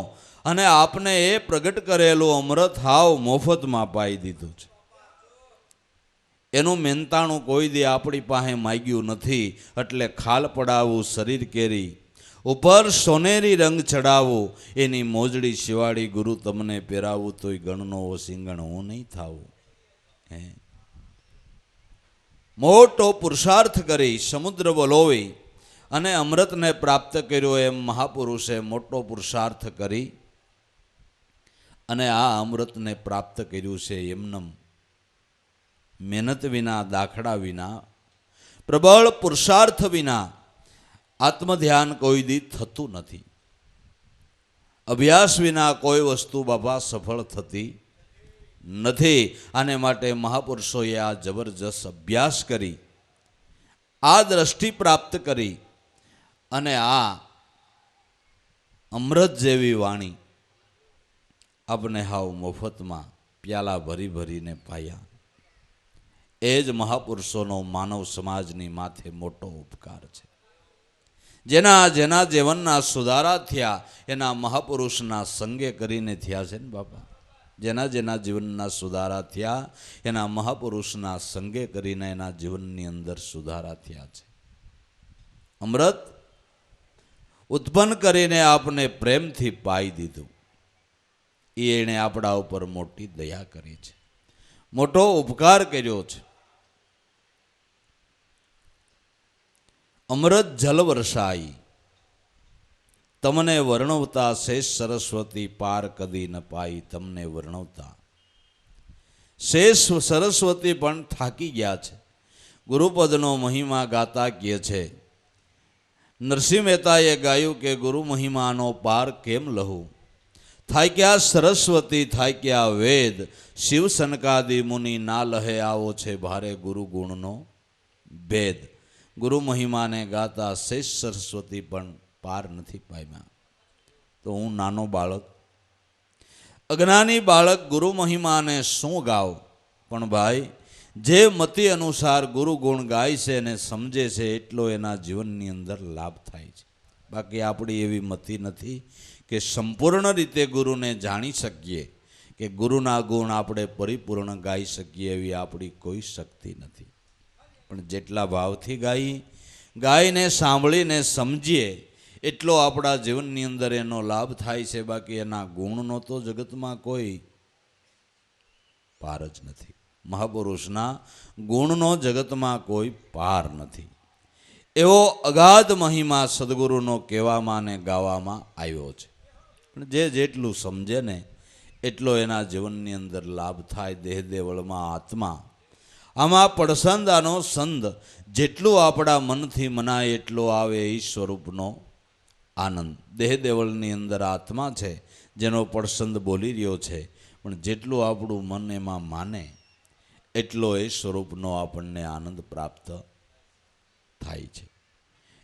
અને આપને એ પ્રગટ કરેલું અમૃત હાવ મોફતમાં પાઈ દીધું છે. એનું મહેનતાણું કોઈ દી આપણી પાસે માગ્યું નથી. એટલે ખાલ પડાવવું શરીર કેરી, ઉપર સોનેરી રંગ ચડાવવું, એની મોજડી શિવાળી ગુરુ તમને પહેરાવું, તોય ગણનો સિંગણ હું નહીં થાવું. મોટો પુરુષાર્થ કરી સમુદ્ર વલોવી અને અમૃતને પ્રાપ્ત કર્યો, એમ મહાપુરુષે મોટો પુરુષાર્થ કરી અને આ અમૃતને પ્રાપ્ત કર્યું છે. એમનેમ મહેનત વિના, દાખલા વિના, પ્રબળ પુરુષાર્થ વિના આત્મધ્યાન કોઈ દી થતું નથી. અભ્યાસ વિના કોઈ વસ્તુ બાપા સફળ થતી નથી. આને માટે મહાપુરુષોએ આ જબરજસ્ત અભ્યાસ કરી, આ દ્રષ્ટિ પ્રાપ્ત કરી અને આ અમૃત જેવી વાણી આપને હાવ મફતમાં પ્યાલા ભરી ભરીને પાયા. એ જ મહાપુરુષોનો માનવ સમાજની માથે મોટો ઉપકાર છે. જેના જેના જીવનના સુધારા થયા એના મહાપુરુષના સંગે કરીને થયા છે ને બાપા. જેના જેના જીવનના સુધારા થયા એના મહાપુરુષના સંગે કરીને એના જીવનની અંદર સુધારા થયા છે. અમૃત ઉત્પન્ન કરીને આપને પ્રેમથી પાઈ દીધું. એણે આપણા ઉપર મોટી દયા કરી છે, મોટો ઉપકાર કર્યો છે. અમૃત જલ વર્ષાઈ, તમને વર્ણવતા શેષ સરસ્વતી પાર કદી ન પાઈ. તમને વર્ણવતા શેષ સરસ્વતી પણ થાકી ગયા છે. ગુરુપદનો મહિમા ગાતા કહે છે, નરસિંહ મહેતાએ ગાયું કે ગુરુ મહિમાનો પાર કેમ લહું, થાક્યા સરસ્વતી થાક્યા વેદ, શિવ સનકાદિ મુનિ ના લહે આવો છે ભારે ગુરુ ગુણનો ભેદ. ગુરુ મહિમાને ગાતા શેષ સરસ્વતી પણ પાર નથી પામ્યા. તો હું નાનો બાળક, અજ્ઞાની બાળક ગુરુ મહિમાને શું ગાવ? પણ ભાઈ, જે મતિ અનુસાર ગુરુ ગુણ ગાય છે અને સમજે છે એટલો એના જીવનની અંદર લાભ થાય છે. બાકી આપણી એવી મતિ નથી કે સંપૂર્ણ રીતે ગુરુને જાણી શકીએ, કે ગુરુના ગુણ આપણે પરિપૂર્ણ ગાઈ શકીએ એવી આપણી કોઈ શક્તિ નથી. પણ જેટલા ભાવથી ગાઈને સાંભળીને સમજીએ એટલો આપણા જીવનની અંદર એનો લાભ થાય છે. બાકી એના ગુણનો તો જગતમાં કોઈ પાર જ નથી. મહાપુરુષના ગુણનો જગતમાં કોઈ પાર નથી. એવો અગાધ મહિમા સદગુરુનો કહેવામાં અને ગાવામાં આવ્યો છે. પણ જે જેટલું સમજે ને એટલો એના જીવનની અંદર લાભ થાય. દેહ દેવળમાં આત્મા, આમાં પડસંદાનો સંદ, જેટલું આપણા મનથી મનાય એટલો આવે એ સ્વરૂપનો આનંદ. દેહ દેવળની અંદર આત્મા છે જેનો પડસંદ બોલી રહ્યો છે, પણ જેટલું આપણું મન એમાં માને એટલો એ સ્વરૂપનો આપણને આનંદ પ્રાપ્ત થાય છે,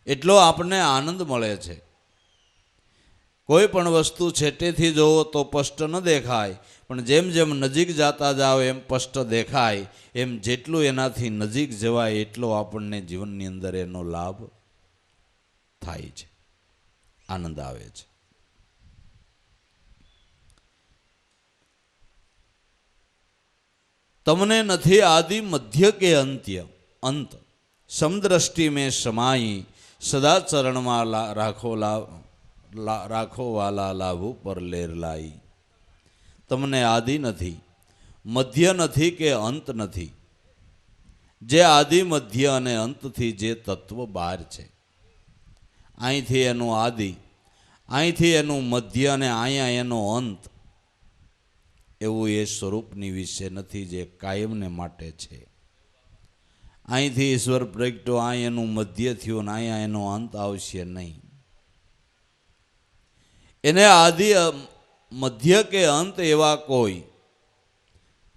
એટલો આપણને આનંદ મળે છે. કોઈ પણ વસ્તુ છેટેથી જોવો તો સ્પષ્ટ ન દેખાય, પણ જેમ જેમ નજીક જતા જાઓ એમ સ્પષ્ટ દેખાય. એમ જેટલું એનાથી નજીક જવાય એટલો આપણને જીવનની અંદર એનો લાભ થાય છે, આનંદ આવે છે. તમને નથી આદિ મધ્ય કે અંત, સમદ્રષ્ટિ મેં સમાઈ, સદા ચરણમાં રાખો વાલા લાભ ઉપર લેર લાઈ. તમને આદિ નથી, મધ્ય નથી કે અંત નથી. જે આદિ મધ્ય અને અંતથી જે તત્વ બહાર છે, અહીંથી એનું આદિ, અહીંથી એનું મધ્ય અને અહીંયા એનો અંત, એવું એ સ્વરૂપની વિશે નથી જે કાયમને માટે છે. અહીંથી ઈશ્વર પ્રગટો, અહીં એનું મધ્ય થયું ને અહીંયા એનો અંત આવશે નહીં. એને આદિ મધ્ય કે અંત એવા કોઈ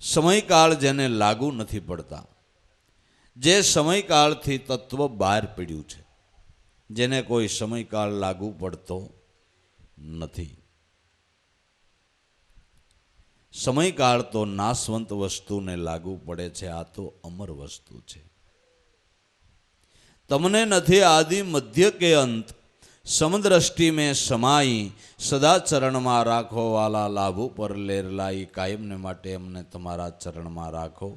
સમયકાળ જેને લાગુ નથી પડતા, જે સમયકાળથી તત્વ બહાર પડ્યું છે, જેને કોઈ સમયકાળ લાગુ પડતો નથી. સમયકાળ તો નાશવંત વસ્તુને લાગુ પડે છે, આ તો અમર વસ્તુ છે. તમને નથી આદિ મધ્ય કે અંત, સમદ્રષ્ટિ મેં સમાઈ, સદા ચરણમાં રાખો વાલા લાભ ઉપર લેર લાઈ. કાયમને માટે અમને તમારા ચરણમાં રાખો,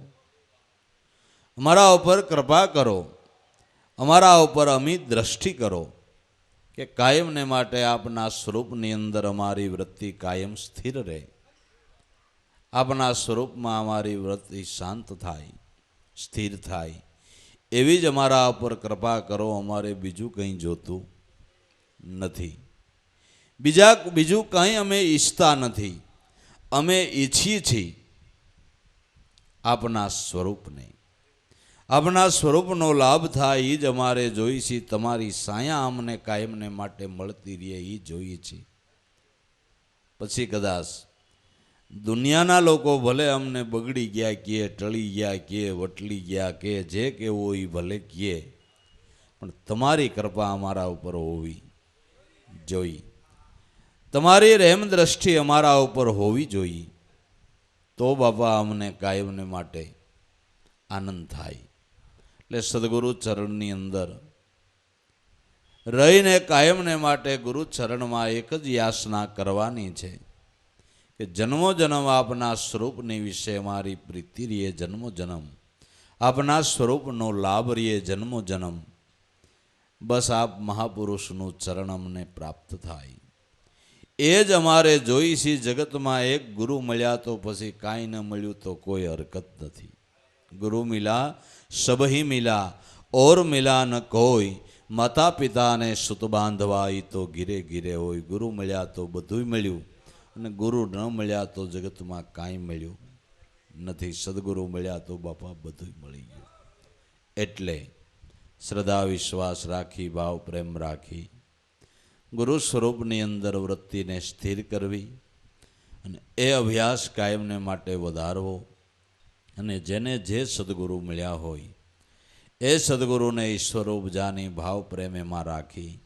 અમારા ઉપર કૃપા કરો, અમારા ઉપર અમિત દ્રષ્ટિ કરો, કે કાયમને માટે આપના સ્વરૂપની અંદર અમારી વૃત્તિ કાયમ સ્થિર રહે. આપના સ્વરૂપમાં અમારી વૃત્તિ શાંત થાય, સ્થિર થાય, એવી જ અમારા ઉપર કૃપા કરો. અમારે બીજું કંઈ જોતું નથી, બીજું કંઈ અમે ઈચ્છતા નથી. અમે ઈચ્છીએ છીએ આપના સ્વરૂપને. આપના સ્વરૂપનો લાભ થાય એ જ અમારે જોઈએ છીએ. તમારી સાયા અમને કાયમને માટે મળતી રહે એ જોઈએ છીએ. પછી કદાચ દુનિયાના લોકો ભલે અમને બગડી ગયા કહે, ટળી ગયા કહે, વટલી ગયા કહે, જે કહેવું એ ભલે કહે, પણ તમારી કૃપા અમારા ઉપર હોવી જોઈએ, તમારી રહેમ દ્રષ્ટિ અમારા ઉપર હોવી જોઈએ. તો બાપા અમને કાયમને માટે આનંદ થાય. એટલે સદગુરુ ચરણની અંદર રહીને કાયમને માટે ગુરુ ચરણમાં એક જ યાચના કરવાની છે કે જન્મો જન્મ આપના સ્વરૂપની વિશે મારી પ્રીતિ રીએ, જન્મો જન્મ આપના સ્વરૂપનો લાભ રીએ, જન્મો જન્મ બસ આપ મહાપુરુષનું ચરણ અમને પ્રાપ્ત થાય. એ જ અમારે જોઈ છે. જગતમાં એક ગુરુ મળ્યા તો પછી કાંઈ ન મળ્યું તો કોઈ હરકત નથી. ગુરુ મિલા સબહી મિલા, ઓર મિલા ન કોઈ, માતા પિતાને સુત બાંધવા એ તો ઘીરે ઘીરે હોય. ગુરુ મળ્યા તો બધુંય મળ્યું, અને ગુરુ ન મળ્યા તો જગતમાં કાંઈ મળ્યું નથી. સદગુરુ મળ્યા તો બાપા બધું મળી ગયું. એટલે શ્રદ્ધા વિશ્વાસ રાખી, ભાવ પ્રેમ રાખી ગુરુ સ્વરૂપની અંદર વૃત્તિને સ્થિર કરવી, અને એ અભ્યાસ કાયમને માટે વધારવો અને જેને જે સદગુરુ મળ્યા હોય એ સદગુરુને ઈશ્વર ઉપજાની ભાવ પ્રેમ એમાં રાખી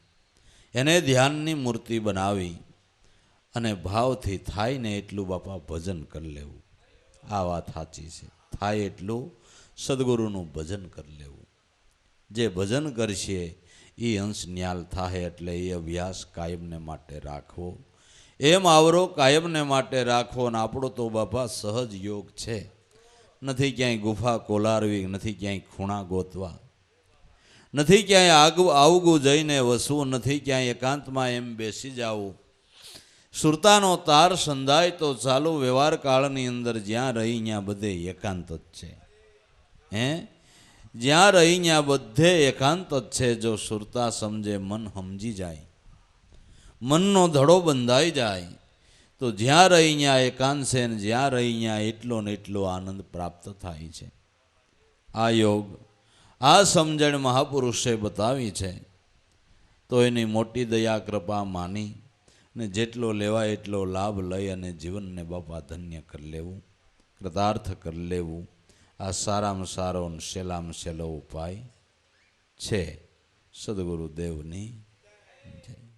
એને ધ્યાનની મૂર્તિ બનાવી અને ભાવથી થાય ને એટલું બાપા ભજન કરી લેવું. આ વાત સાચી છે. થાય એટલું સદગુરુનું ભજન કરી લેવું. જે ભજન કરશે એ અંશ ન્યાલ થાય. એટલે એ અભ્યાસ કાયમને માટે રાખવો, એમ આવરો કાયમને માટે રાખવો. અને આપણો તો બાપા સહજ યોગ છે. નથી ક્યાંય ગુફા કોલારવી, નથી ક્યાંય ખૂણા ગોતવા, નથી ક્યાંય આવગું જઈને વસવું, નથી ક્યાંય એકાંતમાં એમ બેસી જવું. સુરતાનો તાર સંધાય તો ચાલુ. વ્યવહાર કાળની અંદર જ્યાં રહી ત્યાં બધે એકાંત જ છે. જ્યાં રહી ત્યાં બધે એકાંત જ છે. જો સુરતા સમજે, મન સમજી જાય, મનનો ધડો બંધાઈ જાય તો જ્યાં રહી ત્યાં એકાંત છે. ને જ્યાં રહી ત્યાં એટલો ને એટલો આનંદ પ્રાપ્ત થાય છે. આ યોગ, આ સમજણ મહાપુરુષે બતાવી છે. તો એની મોટી દયા કૃપા માની ને જેટલો લેવાય એટલો લાભ લઈ અને જીવનને બાપા ધન્ય કરી લેવું, કૃતાર્થ કરી લેવું. આ સારામાં સારો અને સહેલામાં સહેલો ઉપાય છે. સદગુરુદેવની જય.